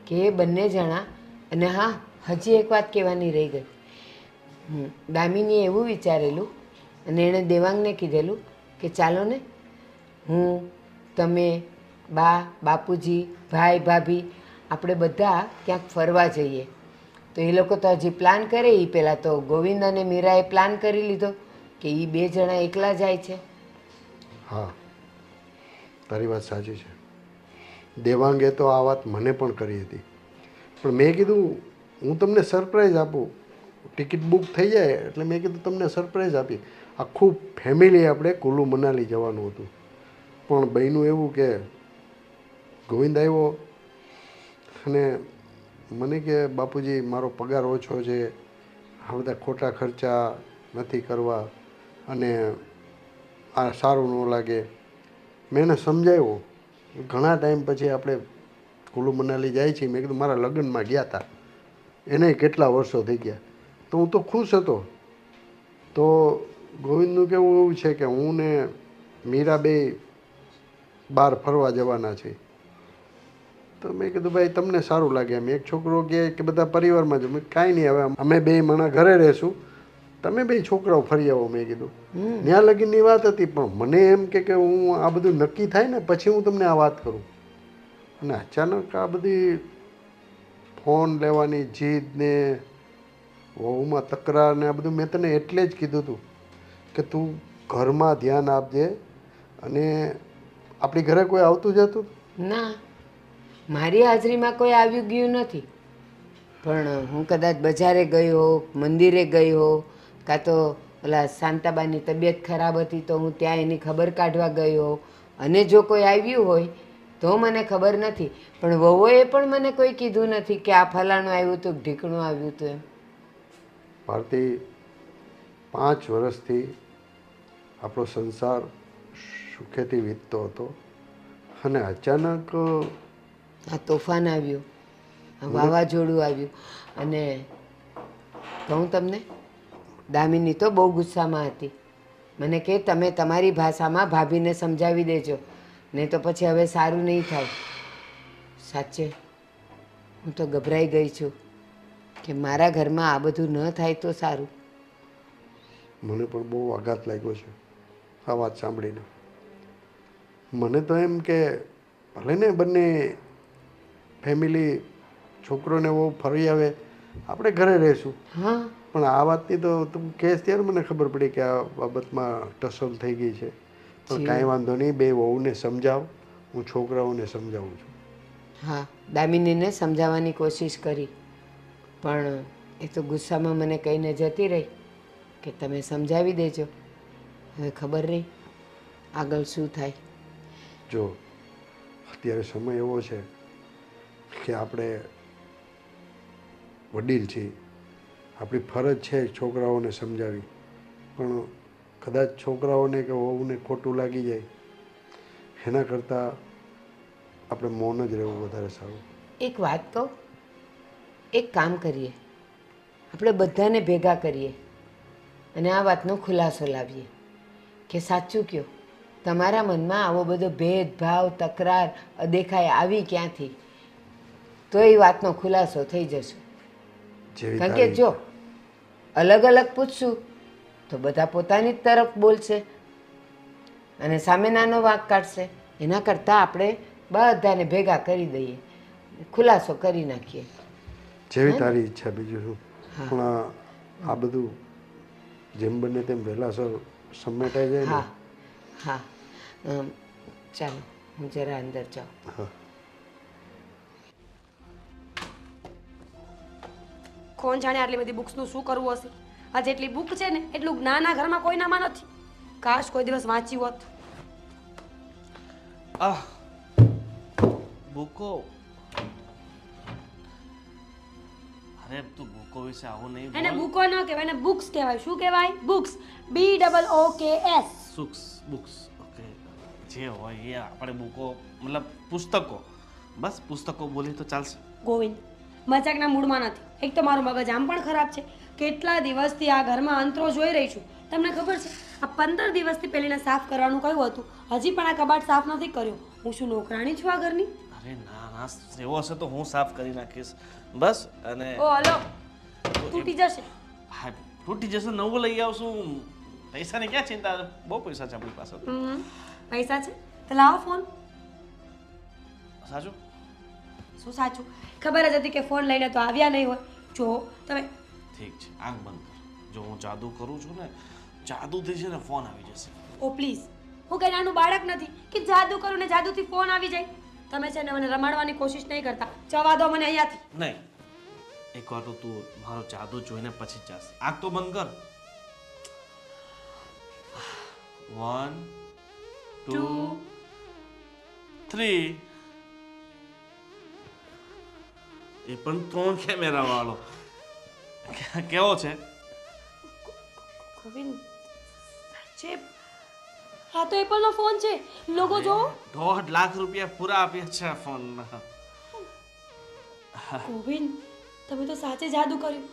કે એ બંને જણા. અને હા, હજી એક વાત કહેવાની રહી ગઈ. દામિનીએ એવું વિચારેલું અને એણે દેવાંગને કીધેલું કે ચાલો ને, હું, તમે, બા, બાપુજી, ભાઈ, ભાભી આપણે બધા ક્યાંક ફરવા જઈએ. તો એ લોકો તો હજી પ્લાન કરે. એ પહેલાં તો ગોવિંદ અને મીરાએ પ્લાન કરી લીધો કે એ બે જણા એકલા જાય છે. હા, તારી વાત સાચી છે. દેવાંગે તો આ વાત મને પણ કરી હતી, પણ મેં કીધું હું તમને સરપ્રાઈઝ આપું. ટિકિટ બુક થઈ જાય એટલે મેં કીધું તમને સરપ્રાઈઝ આપી. આખું ફેમિલી આપણે કુલ્લુ મનાલી જવાનું હતું. પણ બન્યું એવું કે ગોવિંદ આવ્યો અને મને કે બાપુજી મારો પગાર ઓછો છે, આ બધા ખોટા ખર્ચા નથી કરવા અને આ સારું ન લાગે. મેં એને સમજાવ્યો. ઘણા ટાઈમ પછી આપણે કુલ્લુ મનાલી જાય છે. મેં કીધું મારા લગ્નમાં ગયા હતા, એને કેટલા વર્ષો થઈ ગયા, તો હું તો ખુશ હતો. તો ગોવિંદનું કેવું એવું છે કે હું ને મીરા બે બહાર ફરવા જવાના છે. તો મેં કીધું ભાઈ તમને સારું લાગે એમ. એક છોકરો કહે કે બધા પરિવારમાં જ. મેં કાંઈ નહીં, હવે અમે બે માણા ઘરે રહેશું, તમે બે છોકરાઓ ફરી આવો. મેં કીધું ત્યાં લગીનની વાત હતી, પણ મને એમ કે હું આ બધું નક્કી થાય ને પછી હું તમને આ વાત કરું. અને અચાનક આ બધી ફોન લેવાની જીદ ને વહુમાં તકરાર ને આ બધું મેં તને એટલે જ કીધું હતું કે તું ઘરમાં ધ્યાન આપજે. અને આપણી ઘરે કોઈ આવતું જતું? ના, મારી હાજરીમાં કોઈ આવ્યું ગયું નથી. પણ હું કદાચ બજારે ગઈ હો, મંદિરે ગઈ હો, કાં તો ઓલા શાંતાબાની તબિયત ખરાબ હતી તો હું ત્યાં એની ખબર કાઢવા ગઈ હો, અને જો કોઈ આવ્યું હોય તો મને ખબર નથી. પણ વહુએ પણ મને કોઈ કીધું નથી કે આ ફલાણું આવ્યું હતું, ઢીકણું આવ્યું હતું એમ. ભારતી, 5 વર્ષથી આપણો સંસાર સુખેથી વીતતો હતો અને અચાનક આ તોફાન આવ્યું, આ વાવાઝોડું આવ્યું. અને કહું તમને, દામિની તો બહુ ગુસ્સામાં હતી. મને કે તમે તમારી ભાષામાં ભાભીને સમજાવી દેજો, નહીં તો પછી હવે સારું નહીં થાય. સાચે હું તો ગભરાઈ ગઈ છું કે મારા ઘરમાં આ બધું ન થાય તો સારું. મને પણ બહુ આઘાત લાગ્યો છે આ વાત સાંભળીને. મને તો એમ કે ભલે ને બંને ફેમિલી છોકરોને બહુ ફરી આવે, આપણે ઘરે રહીશું. હા, પણ આ વાતની તો તું કહેશ ત્યારે મને ખબર પડી કે આ બાબતમાં ટસલ થઈ ગઈ છે. પણ કાંઈ વાંધો નહીં, બે વહુને સમજાવ, હું છોકરાઓને સમજાવું છું. હા, દામિનીને સમજાવવાની કોશિશ કરી, પણ એ તો ગુસ્સામાં મને કહીને જતી રહી કે તમે સમજાવી દેજો. હવે ખબર નહીં આગળ શું થાય. જો અત્યારે સમય એવો છે કે આપણે વડીલ છીએ, આપણી ફરજ છે છોકરાઓને સમજાવી. પણ કદાચ છોકરાઓને કે વહુને ખોટું લાગી જાય એના કરતાં આપણે મૌન જ રહેવું વધારે સારું. એક વાત કહું, એક કામ કરીએ, આપણે બધાને ભેગા કરીએ અને આ વાતનો ખુલાસો લાવીએ કે સાચું કહો, તમારા મનમાં આવો બધો ભેદભાવ, તકરાર, અદેખાઈ આવી ક્યાંથી? તો એ વાતનો ખુલાસો થઈ જશે. જેવી કારણ કે જો અલગ અલગ પૂછશું તો બધા પોતાની જ તરફ બોલશે અને સામે નાનો વાંક કાઢશે. એના કરતાં આપણે બધાને ભેગા કરી દઈએ, ખુલાસો કરી નાખીએ. જેવી તારી ઈચ્છા, બીજું શું. પણ આ બધું જેમ બને તેમ વહેલાસર સમેટાઈ જાય ને. હા હા, ચાલો હું જરા અંદર જાઉં. હા, કોણ જાણે આટલી બધી બુક્સનું શું કરવું હશે. આ જેટલી બુક છે ને એટલું જ્ઞાન આ ઘરમાં કોઈનામાં નથી. કાશ કોઈ દિવસ વાંચ્યું હોત. આહ, બુકો. અરે તું બુકો વિશે આવું નહીં એને બોલ. બુકો ન કહેવાય, એને બુક્સ કહેવાય. શું કહેવાય? બુક્સ. BOOKS. બુક્સ ઓકે, જે હોય એ આપણે બુકો મતલબ પુસ્તકો, બસ પુસ્તકો બોલી તો ચાલશે. ગોવિંદ, મજાકના મૂડમાં નથી. એક તો મારું મગજ આમ પણ ખરાબ છે. કેટલા દિવસથી આ ઘરમાં અંતરો જોઈ રહી છું, તમને ખબર છે આ 15 દિવસથી પેલીને સાફ કરવાનું કહ્યું હતું, હજી પણ આ કબાટ સાફ નથી કર્યો. હું શું નોકરાણી છું આ ઘરની? અરે ના ના, એવો હશે તો હું સાફ કરી નાખીશ બસ. અને ઓ હલો, તૂટી જશે. હા, તૂટી જશે, નવું લઈ આવશું. પૈસાની ક્યાં ચિંતા, બહુ પૈસા છે આપણી પાસે. પૈસા છે તો લાવો ફોન. સાચું? શું સાચું? ખબર જ હતી કે ફોન લઈને તો આવ્યા નહીં હોય. જો તમે ઠીક છે, આંખ બંધ કર. જો હું જાદુ કરું છું ને, જાદુથી છે ને ફોન આવી જશે. ઓ પ્લીઝ, હું કઈ નાનું બાળક નથી કે જાદુ કરું ને જાદુથી ફોન આવી જાય. તમે છે ને મને રમાડવાની કોશિશ નહીં કરતા. જવા દો મને અહીંયાથી. નહીં, એકવાર તો તું મારો જાદુ જોઈને પછી જ જાશ. આંખ તો બંધ કર. 1 2 3. એ પણ 3 કેમેરા વાળો. કેવો છે? ગોવિંદ સાચે હા તો એપલનો ફોન છે. લોગો જો. 1.5 લાખ રૂપિયા પૂરા આપ્યા છે આ ફોનના. ગોવિંદ તમે તો સાચે જાદુ કર્યું.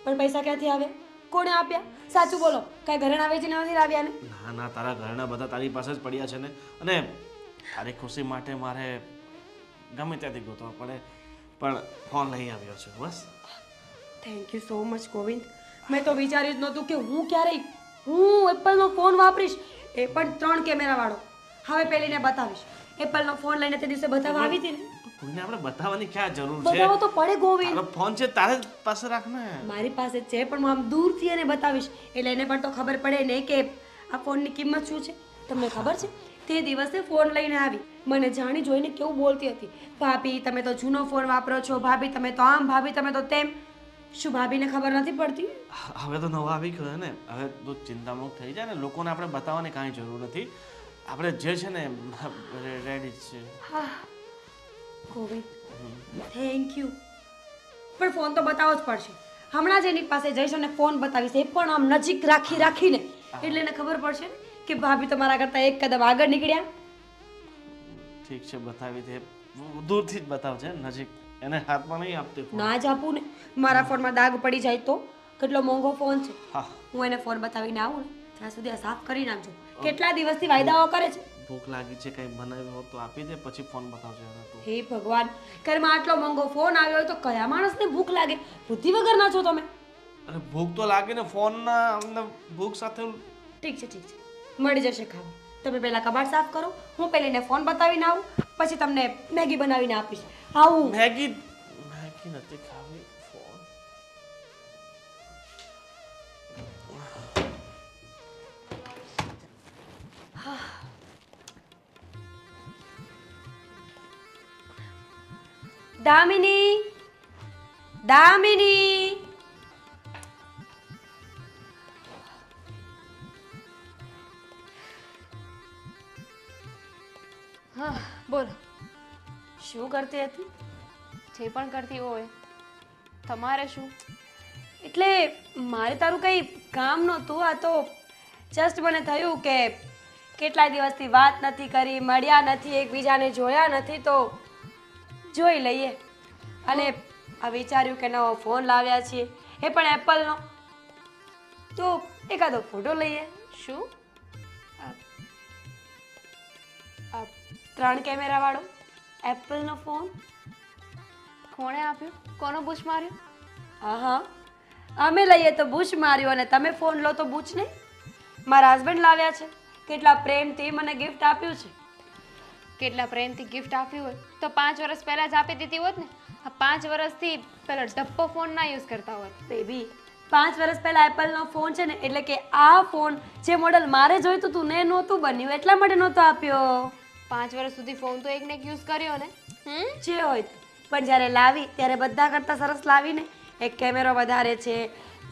પણ પૈસા ક્યાંથી આવે? કોણે આપ્યા? સાચું બોલો, કઈ ઘરેણા વેચીને નથી લાવ્યા ને? ના ના, તારા ઘરના બધા તારી પાસે જ પડ્યા છે ને. અને તારી ખુશી માટે મારે ગમે ત્યાંથી ગોતવા પડે, પણ ફોન લઈ આવ્યો છે બસ. Thank you so much Govind. મેં તો વિચાર્યું જ નહોતું કે હું ક્યારેય એપલનો ફોન વાપરીશ, એ પણ 3 કેમેરા વાળો. હવે પેલીને બતાવીશ. એપલનો ફોન લઈને તે દિવસે બતાવવા આવી હતી ને. કોઈને આપણે બતાવવાની ક્યાં જરૂર છે? બતાવો તો પડે ગોવિંદ. તારો ફોન છે, તારે જ પાસે રાખ ને. મારી પાસે છે પણ હું આમ દૂરથી એને બતાવીશ એટલે એને પણ તો ખબર પડે ને કે આ ફોનની કિંમત શું છે. તમને ખબર છે તે દિવસે ફોન લઈને આવી, મને જાણી જોઈને કેવું બોલતી હતી, ભાભી તમે તો જૂનો ફોન વાપરો છો, ભાભી તમે તો આમ, ભાભી તમે તો તેમ. શું ભાભીને ખબર નથી પડતી? હવે તો નવા આવી ગયો ને, હવે તું ચિંતામુક્ત થઈ જાય ને. લોકોને આપણે બતાવવાની કાંઈ જરૂર નથી. આપણે જે છે ને રેડી જ છે. હા ગોવિંદ થેન્ક યુ. પણ ફોન તો બતાવવો જ પડશે. હમણાં જ એની પાસે જઈશ અને ફોન બતાવીશ, એ પણ આમ નજીક રાખીને, એટલે એને ખબર પડશે કે ભાભી તમારા કરતા એક કદમ આગળ નીકળ્યા. ઠીક છે, બતાવી દે. દૂરથી જ બતાવજે, નજીક એને હાથમાં નહીં આપતી ફોન. ના જ આપું ને, મારા ફોનમાં દાગ પડી જાય તો. કેટલો મોંઘો ફોન છે. હા, હું એને ફોન બતાવીને આવું ને ત્યાં સુધી આ સાફ કરી નાખજો. કેટલા દિવસથી વાયદાઓ કરે છે. ભૂખ લાગી છે, કંઈ બનાવ્યું હોત તો આપી દે, પછી ફોન બતાવજે. હવે તું હે ભગવાન, ઘરમાં આટલો મોંઘો ફોન આવ્યો હોય તો કયા માણસને ભૂખ લાગે? બુદ્ધિ વગર ના છો તમે. અરે ભૂખ તો લાગે ને, ફોનના અમને ભૂખ સાથે. ઠીક છે ઠીક છે, મળી જશે ખાવા. તમે પહેલા કબાટ સાફ કરો, હું પેલીને ફોન બતાવીને આવું, પછી તમને મેગી બનાવીને આપીશ. આવું. મેગી નથી ખાવી. ફોન દામિની, દામિની. હા બોલો. શું કરતી હતી? જે પણ કરતી હોય. તમારે શું? એટલે મારે તારું કંઈ કામ નહોતું. આ તો જસ્ટ મને થયું કે કેટલા દિવસથી વાત નથી કરી, મળ્યા નથી, એકબીજાને જોયા નથી, તો જોઈ લઈએ. અને આ વિચાર્યું કે નવો ફોન લાવ્યા છીએ, એ પણ એપલનો, તો એકાદો ફોટો લઈએ. શું? 3 કેમેરા વાળો એપલનો ફોન. કોણે આપ્યો? કોનો બૂચ માર્યો? હા, અમે લઈએ તો બૂચ માર્યો અને તમે ફોન લો તો બૂચ નહીં. મારા હસબન્ડ લાવ્યા છે, કેટલા પ્રેમથી મને ગિફ્ટ આપ્યું છે. કેટલા પ્રેમથી ગિફ્ટ આપ્યું હોય તો 5 વર્ષ પહેલાં જ આપી દીધી હોત ને. આ 5 વર્ષથી પેલો ડબ્બો ફોન ના યુઝ કરતા હોત. બેબી 5 વર્ષ પહેલા એપલનો ફોન છે ને, એટલે કે આ ફોન જે મોડલ મારે જોઈતું હતું ને નહોતું બન્યું, એટલા માટે નહોતો આપ્યો. 5 વર્ષ સુધી ફોન તો એકને એક યુઝ કર્યો ને. જે હોય તે. પણ જ્યારે લાવી ત્યારે બધા કરતાં સરસ લાવીને. એક કેમેરો વધારે છે,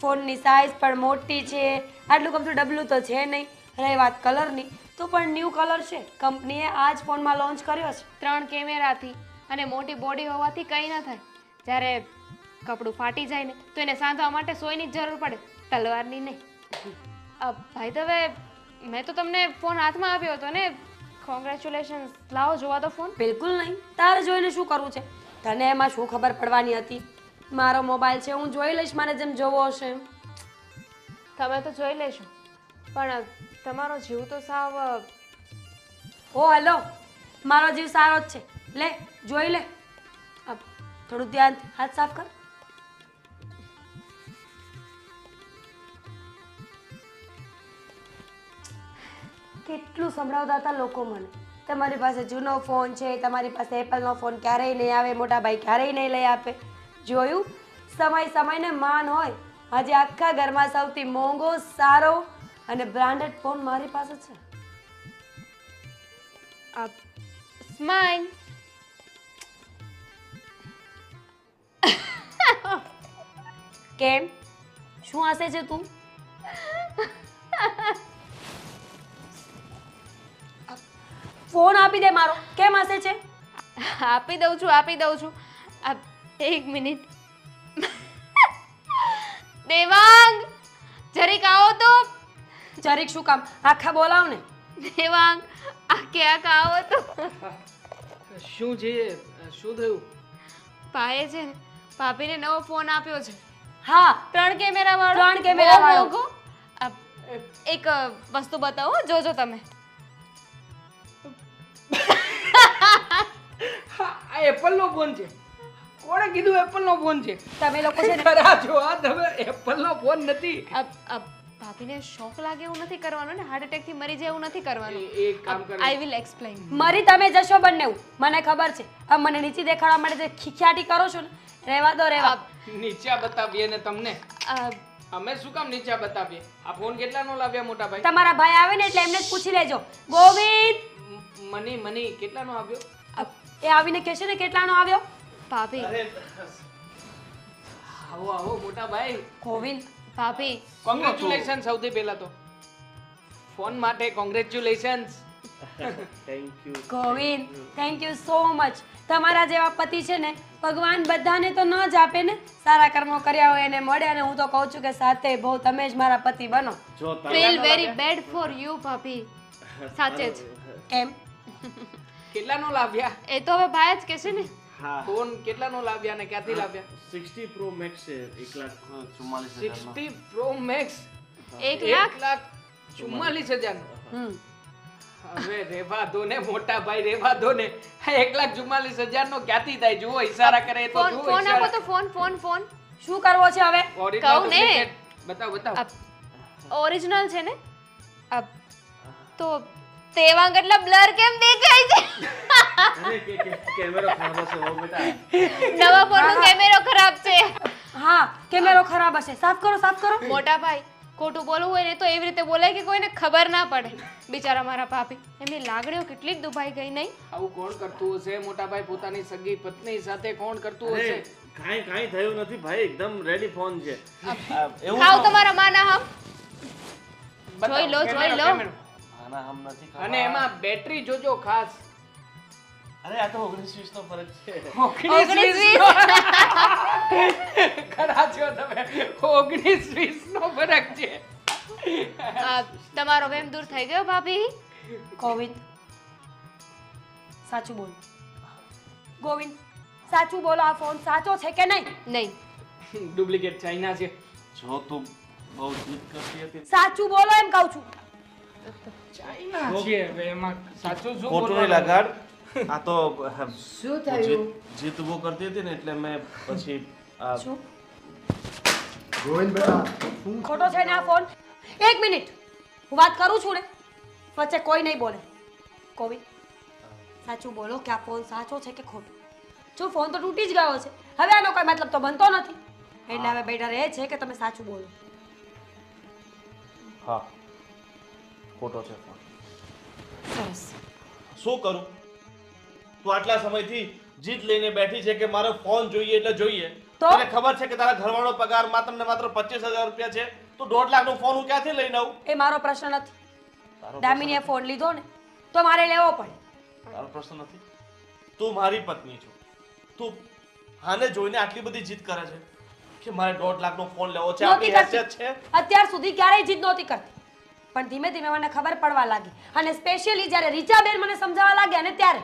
ફોનની સાઇઝ પણ મોટી છે, આટલું કમતું ડબલું તો છે નહીં. રહી વાત કલરની, તો પણ ન્યૂ કલર છે, કંપનીએ આ જ ફોનમાં લોન્ચ કર્યો છે. 3 કેમેરાથી અને મોટી બોડી હોવાથી કંઈ ન થાય. જ્યારે કપડું ફાટી જાય ને તો એને સાંધવા માટે સોયની જ જરૂર પડે, તલવારની નહીં. ભાઈ હવે મેં તો તમને ફોન હાથમાં આપ્યો હતો ને. કોંગ્રેચ્યુલેશન્સ. લાવો જોવા તો ફોન. બિલકુલ નહીં, તારે જોઈને શું કરવું છે? તને એમાં શું ખબર પડવાની હતી? મારો મોબાઈલ છે, હું જોઈ લઈશ મારે જેમ જોવો હશે. તમે તો જોઈ લેશો, પણ તમારો જીવ તો સાવ ઓ હલો, મારો જીવ સારો જ છે. લે જોઈ લે. થોડું ધ્યાન, હાથ સાફ કર. કેટલું સંભળાવતા હતા લોકો મને, તમારી પાસે જૂનો ફોન છે, તમારી પાસે એપલનો ફોન ક્યારેય નહીં આવે, મોટા ભાઈ ક્યારેય નહીં લઈ આપે. જોયું, સમય સમયને માન હોય. આજે આખા ઘરમાં સૌથી મોંઘો, સારો અને બ્રાન્ડેડ ફોન મારી પાસે છે. સ્માઈલ. કેમ, શું હસે છે તું? ફોન આપી દે મારો. કેમ હસે છે? આપી દઉં છું. એક મિનિટ. દેવાંગ, જરીક આવો તો. જરીક શું કામ? આખા બોલાવ ને. દેવાંગ, આ ક્યાંક આવો તો. શું છે? શું થયું? ભાઈએ છે ને ભાભીને નવો ફોન આપ્યો છે. હા, 3 કેમેરા વાળો. 3 કેમેરા બહુ વાળો. મોંઘો. એક વસ્તુ બતાવો, જોજો તમે. આ એપલનો ફોન છે. કોણે કીધું એપલનો ફોન છે? તમે લોકો છે ને ખરા છો આ તમે. એપલનો ફોન નથી. ભાભીને શોક લાગે એવું નથી કરવાનું ને, હાર્ટ એટેક થી મરી જાય એવું નથી કરવાનું. એક કામ કરો. I will explain. મરી તમે જશો બંને, મને ખબર છે. હવે મને નીચે દેખાડવા માટે જે ખીખ્યાટી કરો છો ને, રહેવા દો, રહેવા. નીચા બતાવીએ ને તમને. અમે શું કામ નીચા બતાવીએ? આ ફોન કેટલાનો લાવ્યા મોટા ભાઈ? તમારા ભાઈ આવે ને એટલે એમને જ પૂછી લેજો. ગોવિંદ, મની કેટલાનો આવ્યો? એ આવીને કહેશે ને કેટલાનો આવ્યો. ભાભી, આવો મોટા ભાઈ. ગોવિંદ, ભાભી, કોંગ્રેચ્યુલેશન. સૌથી પહેલા તો ફોન માટે congratulations. Govind, thank you so much. તમારા જેવા પતિ છે ને ભગવાન બધાને તો ન જ આપે ને, સારા કર્મો કર્યા હોય એને મળે. અને હું તો કહું છું કે સાથે બહુ તમે જ મારા પતિ બનો. Feel very bad for you ભાભી. સાચે જ. કેમ? કેટલાનો લાવ્યા? એ તો હવે ભાઈ જ કહેશે ને. ફોન કેટલાનો લાવ્યા ને ક્યાંથી લાવ્યા? 60 Pro Max છે, 1,44,000 60 Pro Max. 1,44,000. હમ હવે રેવા દો ને મોટા ભાઈ, રેવા દો ને. 1,44,000 નો ક્યાંથી થાય? જુઓ ઈશારા કરે તો જુઓ. ફોન આપો તો. ફોન શું કરવો છે હવે? કહું ને. બતાવો. ઓરિજિનલ છે ને. તો તેવાંગ એટલે બ્લર કેમ દેખાય છે? કેમેરો ખરાબ હશે હો બેટા. નવા ફોનનો કેમેરો ખરાબ છે. હા, કેમેરો ખરાબ હશે. સાફ કરો. મોટા ભાઈ, ખોટું બોલવું હોય ને તો એવી રીતે બોલાય કે કોઈને ખબર ના પડે. બિચારા મારા ભાભી, એમની લાગણીઓ કેટલીક દુભાઈ ગઈ નહીં? આવું કોણ કરતું હશે મોટા ભાઈ? પોતાની સગી પત્ની સાથે કોણ કરતું હશે? કાંઈ થયું નથી ભાઈ, એકદમ રેડી ફોન છે. ખાવ તમારા માના હમ. જોઈ લો. આના હમ નથી ખાવા. અને એમાં બેટરી જોજો ખાસ. અરે આ તો 19-20 નો ફરક છે. 19-20. ખરા છો તમે. 19-20 નો ફરક છે. તમારો વેમ દૂર થઈ ગયો ભાભી? ગોવિંદ, સાચું બોલો. ગોવિંદ, સાચું બોલો. આ ફોન સાચો છે કે નહીં? નહીં. ડુપ્લિકેટ ચાઇના છે. જો તું બહુ જીદ કરતી હતી. સાચું બોલો એમ કહું છું. ચાઇના છે. હવે એમાં સાચું શું ખોટું નહીં બોલવાનું? લગાડ. આ તો શું થયું? જીત ઊભો કરતી હતી ને એટલે મેં પછી શું ગોવિંદ બેટા, ખોટો છે ને આ ફોન? એક મિનિટ, હું વાત કરું છું ને, વચ્ચે કોઈ નહીં બોલે. ગોવિંદ, સાચું બોલો કે આ ફોન સાચો છે કે ખોટો? જો ફોન તો તૂટી જ ગયો છે, હવે આનો કોઈ મતલબ તો બનતો નથી. એટલે હવે બેટર એ છે કે તમે સાચું બોલો. હા, ખોટો છે ફોન. સરસ. શું કરું? તું આટલા સમયથી જીત લઈને બેઠી છે કે મારો ફોન જોઈએ એટલે જોઈએ. તો? તને ખબર છે કે તારા ઘરવાળો પગાર માત્ર ને માત્ર 25,000 રૂપિયા છે. તું 1.5 લાખનો ફોન હું ક્યાંથી લઈને આવું? એ મારો પ્રશ્ન નથી. દામિનીએ ફોન લીધો ને તો મારે લેવો પડે. તારો પ્રશ્ન નથી. તું મારી પત્ની છો. તું આને જોઈને આટલી બધી જીદ કરે છે કે મારે 1.5 લાખનો ફોન લેવો છે. નહોતી આપણી કરતી. હેસિયત છે. અત્યાર સુધી ક્યારેય જીદ નહોતી કરતી, પણ ધીમે ધીમે મને ખબર પડવા લાગી. અને સ્પેશિયલી જ્યારે રીચાબેન મને સમજાવવા લાગ્યા ને ત્યારે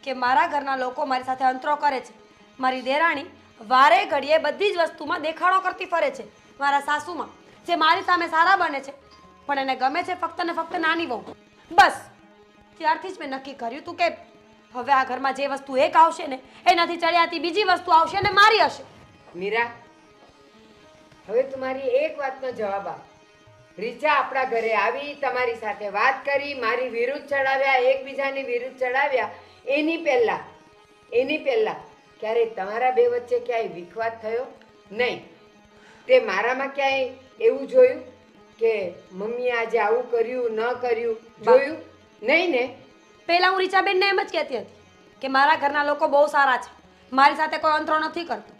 કે મારા ઘરના લોકો મારી સાથે અંતરો કરે છે. મારી દેરાણી વારે ઘડીએ બધી જ વસ્તુમાં દેખાડો કરતી ફરે છે. મારા સાસુમાં જે મારી સામે સારા બને છે પણ એને ગમે છે ફક્ત ને ફક્ત નાની વહુ. બસ ત્યારથી જ મેં નક્કી કર્યું હતું કે હવે આ ઘરમાં જે વસ્તુ એક આવશે ને એનાથી ચડિયાતી બીજી વસ્તુ આવશે અને મારી હશે. મીરા, હવે તમારી એક વાતનો જવાબ આપ. રીચા આપણા ઘરે આવી, તમારી સાથે વાત કરી, મારી વિરુદ્ધ ચડાવ્યા, એકબીજાની વિરુદ્ધ ચડાવ્યા. એની પહેલા ક્યારેય તમારા બે વચ્ચે ક્યાંય વિખવાદ થયો? નહીં. તે મારામાં ક્યાંય એવું જોયું કે મમ્મીએ આજે આવું કર્યું ન કર્યું? જોયું નહીં ને? પહેલા હું રીચાબેનને એમ જ કહેતી હતી કે મારા ઘરના લોકો બહુ સારા છે, મારી સાથે કોઈ અંતરો નથી કરતો.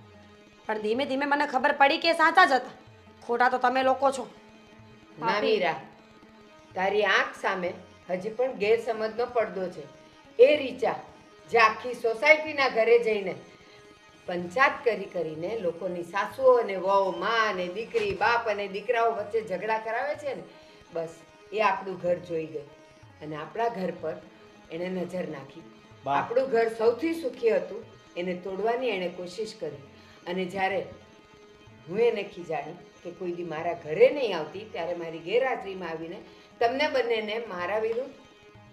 પણ ધીમે ધીમે મને ખબર પડી કે એ સાચા જ હતા. ખોટા તો તમે લોકો છો. ના મીરા, તારી આંખ સામે હજી પણ ગેરસમજનો પડદો છે. એ રીચા જે આખી સોસાયટીના ઘરે જઈને પંચાયત કરીને લોકોની સાસુઓ અને વહુ, મા અને દીકરી, બાપ અને દીકરાઓ વચ્ચે ઝઘડા કરાવે છે ને, બસ એ આપણું ઘર જોઈ ગઈ અને આપણા ઘર પર એણે નજર નાખી. આપણું ઘર સૌથી સુખી હતું એને તોડવાની એણે કોશિશ કરી. અને જ્યારે હું એને ખીજાણી કે કોઈ દી મારા ઘરે નહીં આવતી, ત્યારે મારી ગેરહાજરીમાં આવીને તમને બંનેને મારા વિરુદ્ધ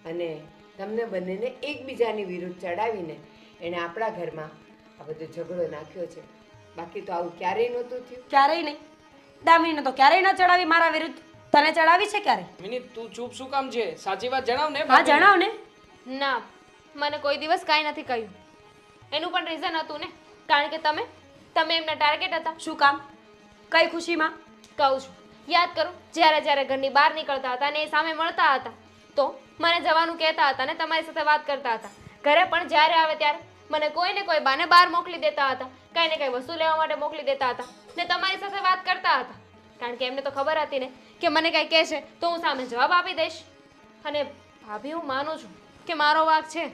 અને તમને બંનેને એકબીજાની વિરુદ્ધ ચડાવીને એણે આપણા ઘરમાં આ બધો ઝઘડો નાખ્યો છે. બાકી તો આવું ક્યારેય નહોતું થયું. ક્યારેય નહીં. દામિનીને તો ક્યારેય ન ચડાવી મારા વિરુદ્ધ. તને ચડાવી છે ક્યારે? મિની તું ચૂપ શું કામ છે? સાચી વાત જણાવ ને. હા જણાવ ને. ના, મને કોઈ દિવસ કાંઈ નથી કહ્યું. એનું પણ રીઝન હતું ને, કારણ કે તમે એમના ટાર્ગેટ હતા. શું કામ? કઈ ખુશીમાં? કહું છું, યાદ કરો, જ્યારે ઘરની બહાર નીકળતા હતા ને એ સામે મળતા હતા તો મને જવાનું કહેતા હતા ને તમારી સાથે વાત કરતા હતા. ઘરે પણ જ્યારે આવે ત્યારે મને કોઈ ને કોઈ બાને બહાર મોકલી દેતા હતા, કાંઈ ને કાંઈ વસ્તુ લેવા માટે મોકલી દેતા હતા ને તમારી સાથે વાત કરતા હતા. કારણ કે એમને તો ખબર હતી ને કે મને કાંઈ કહેશે તો હું સામે જવાબ આપી દઈશ. અને ભાભી, હું માનું છું કે મારો વાંક છે,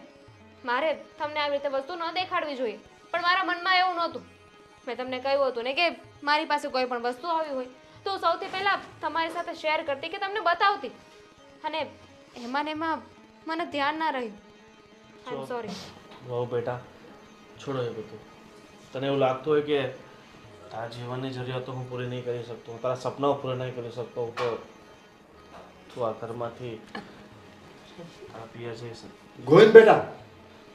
મારે તમને આવી રીતે વસ્તુ ન દેખાડવી જોઈએ, પણ મારા મનમાં એવું નહોતું. મેં તમને કહ્યું હતું ને કે મારી પાસે કોઈ પણ વસ્તુ આવી હોય તો હું સૌથી પહેલાં તમારી સાથે શેર કરતી કે તમને બતાવતી, અને એમાં મને ધ્યાન ના રહ્યું. આઈ એમ સોરી. વહુ બેટા, છોડો એ બધું. તને એવું લાગતું હોય કે તારા જીવનની જરૂરિયાતો હું પૂરી નહીં કરી શકતો, હું તારા સપનાઓ પૂરા નહીં કરી શકતો, તો તું આ ઘરમાંથી તારા પિયર જઈશ. ગોવિંદ બેટા,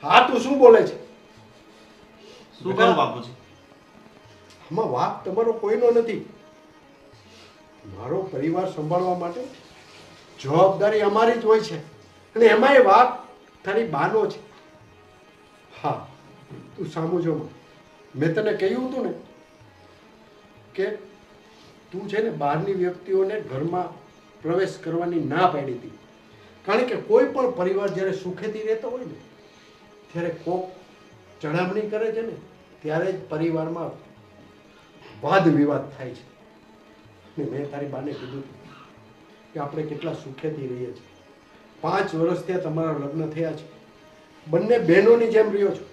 હા તું શું બોલે છે? શું કરું બાપુજી? આમાં વાક તમારો કોઈનો નથી. મારો પરિવાર સંભાળવા માટે જવાબદારી અમારી જ હોય છે અને એમાં એ વાક તારી બાનો છે. હા, તું સામું જો. મેં તને કહ્યું હતું ને કે તું છે ને બહારની વ્યક્તિઓને ઘરમાં પ્રવેશ કરવાની ના પાડી હતી. કારણ કે કોઈ પણ પરિવાર જ્યારે સુખેથી રહેતો હોય ને ત્યારે કોક ચડામણી કરે છે ને ત્યારે જ પરિવારમાં વાદ વિવાદ થાય છે. ને મેં તારી બાને કીધું કે આપણે કેટલા સુખેથી રહીએ છીએ. 5 વર્ષ ત્યાં તમારા લગ્ન થયા છે, બંને બહેનોની જેમ રહ્યો છો.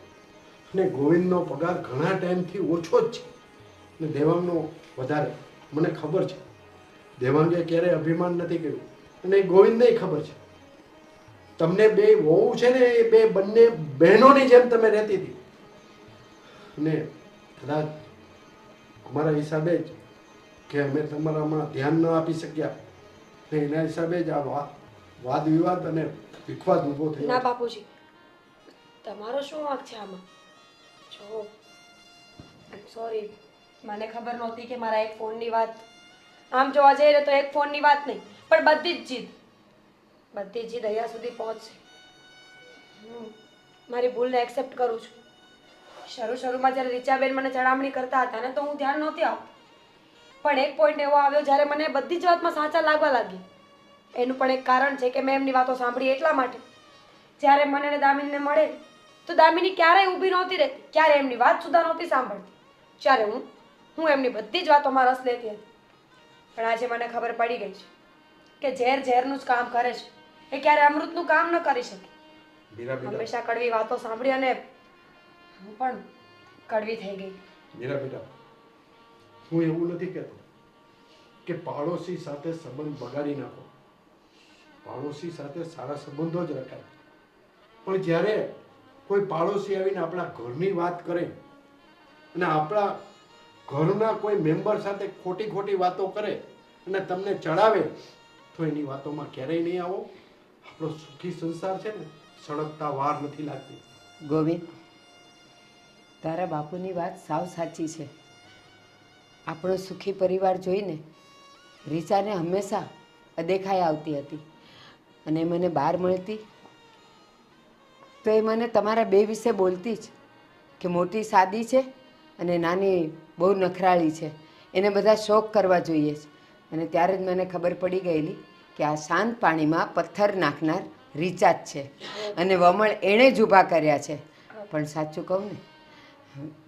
અને ગોવિંદનો પગાર ઘણા ટાઈમથી ઓછો જ છે ને દેવાંગનો વધારે. મને ખબર છે દેવાંગે ક્યારેય અભિમાન નથી કર્યું અને ગોવિંદને ખબર છે. તમને બે વહુ છે ને એ બંને બહેનોની જેમ તમે રહેતી હતી. અને કદાચ અમારા હિસાબે જ કે અમે તમારામાં ધ્યાન ન આપી શક્યા ને એના હિસાબે જ આ વાદ વિવાદ અને વિખવાદ ઊભો થયો. ના બાપુજી, તમારો શું વાંક છે આમાં? જો સોરી, મને ખબર નહોતી કે મારા એક ફોનની વાત, આમ જોવા જઈએ તો એક ફોનની વાત નહીં પણ બધી જ જીદ અહીંયા સુધી પહોંચશે. હું મારી ભૂલને એક્સેપ્ટ કરું છું. શરૂમાં જ્યારે રીચાબેન મને ચડામણી કરતા હતા ને તો હું ધ્યાન નહોતી આપતી, પણ એક પોઈન્ટ એવો આવ્યો જ્યારે મને બધી જ વાતમાં સાચા લાગવા લાગી. એનું પણ એક કારણ છે કે મેં એમની વાતો સાંભળી એટલા માટે. જ્યારે મને અને દામિનીને મળે તો દામિની ક્યારેય ઊભી નહોતી રહેતી, ક્યારે એમની વાત સુધા નહોતી સાંભળતી. જ્યારે હું એમની બધી જ વાતોમાં રસ લેતી હતી. પણ આજે મને ખબર પડી ગઈ છે કે ઝેરનું જ કામ કરે છે, એ ક્યારે અમૃતનું કામ ન કરી શકે. હંમેશા કડવી વાતો સાંભળી અને હું પણ કડવી થઈ ગઈ. મીરા બેટા, હું એવું નથી કહેતો કે પાડોશી સાથે સંબંધ બગાડી નાખો. પાડોશી સાથે સારા સંબંધો જ રખાય. પણ જ્યારે કોઈ પાડોશી આવીને આપણા ઘરની વાત કરે અને આપણા ઘરના કોઈ મેમ્બર સાથે ખોટી વાતો કરે અને તમને ચડાવે તો એની વાતોમાં ક્યારેય નહીં આવો. આપણો સુખી સંસાર છે ને સળગતા વાર નથી લાગતી. ગોવિંદ, તારા બાપુની વાત સાવ સાચી છે. આપણો સુખી પરિવાર જોઈને રીચાને હંમેશા અદેખાઈ આવતી હતી અને મને બહાર મળતી તો એ મને તમારા બે વિશે બોલતી જ કે મોટી સાદી છે અને નાની બહુ નખરાળી છે, એને બધા શોખ કરવા જોઈએ છે. અને ત્યારે જ મને ખબર પડી ગયેલી કે આ શાંત પાણીમાં પથ્થર નાખનાર રીચા જ છે અને વમળ એણે જ ઊભા કર્યા છે. પણ સાચું કહું ને,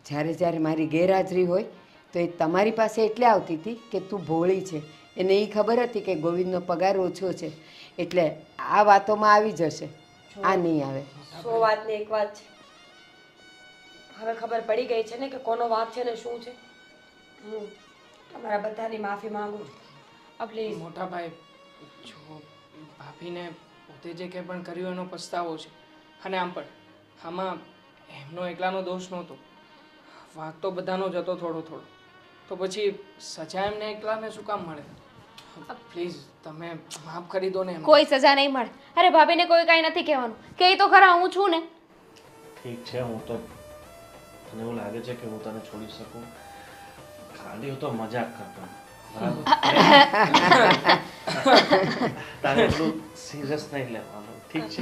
જ્યારે જ્યારે મારી ગેરહાજરી હોય તો એ તમારી પાસે એટલે આવતી હતી કે તું ભોળી છે. એને એ ખબર હતી કે ગોવિંદનો પગાર ઓછો છે એટલે આ વાતોમાં આવી જશે, આ નહીં આવે. 100 વાતની એક વાત છે. હવે ખબર પડી ગઈ છે ને કે કોનો વાંક છે ને શું છે. હું તમારા બધાની માફી માંગુ છું. પ્લીઝ. મોટા ભાઈ, જો ભાભીને પોતે જે કંઈ પણ કર્યું એનો પસ્તાવો છે. અને આમ પણ આમાં એમનો એકલાનો દોષ નહોતો, વાંક તો બધાનો જ હતો થોડો થોડો. તો પછી સજા એમને એકલાને શું કામ મળે? પ્લીઝ તમે માફ કરી દો ને એમને. કોઈ સજા નહીં મળે. અરે ભાભીને કોઈ કાંઈ નથી કહેવાનું. કે તો ખરા, હું છું ને. ઠીક છે, હું તો તને એવું લાગે છે કે હું તને છોડી શકું? ખાલી હું તો મજાક કરતો, બરાબર? તારે એટલું સિરિયસ નહીં લેવાનું, ઠીક છે?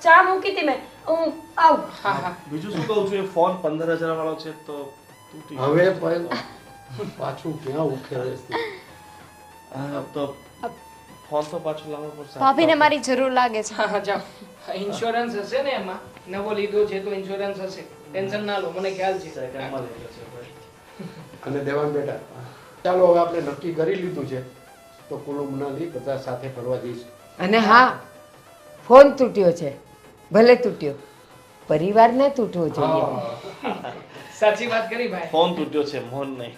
ચા મૂકી હતી મેં, હું આવું. બીજું શું કહું છું, એ ફોન 15,000 વાળો છે તો તૂટી ગયો. હવે પાછું ક્યાં ઉખેડે છે? તો ફોન તો પાછો લાવવો પડશે. ભાભીને મારી જરૂર લાગે છે. હા જાઓ, ઇન્સ્યોરન્સ હશે ને એમાં, નવો લીધો છે તો ઇન્સ્યોરન્સ હશે, ટેન્શન ના લો, મને ખ્યાલ છે. સેકન્ડમાં લઈ લેશે ભાઈ. અને દેવાન બેટા, ચાલો હવે આપણે નક્કી કરી લીધું છે તો કુલુ મનાલી બધા સાથે ફરવા જઈશું. અને હા, ફોન તૂટ્યો છે, ભલે તૂટ્યો, પરિવાર ને તૂટવો જોઈએ. સાચી વાત કરી ભાઈ. ફોન તૂટ્યો છે, મોન નહીં.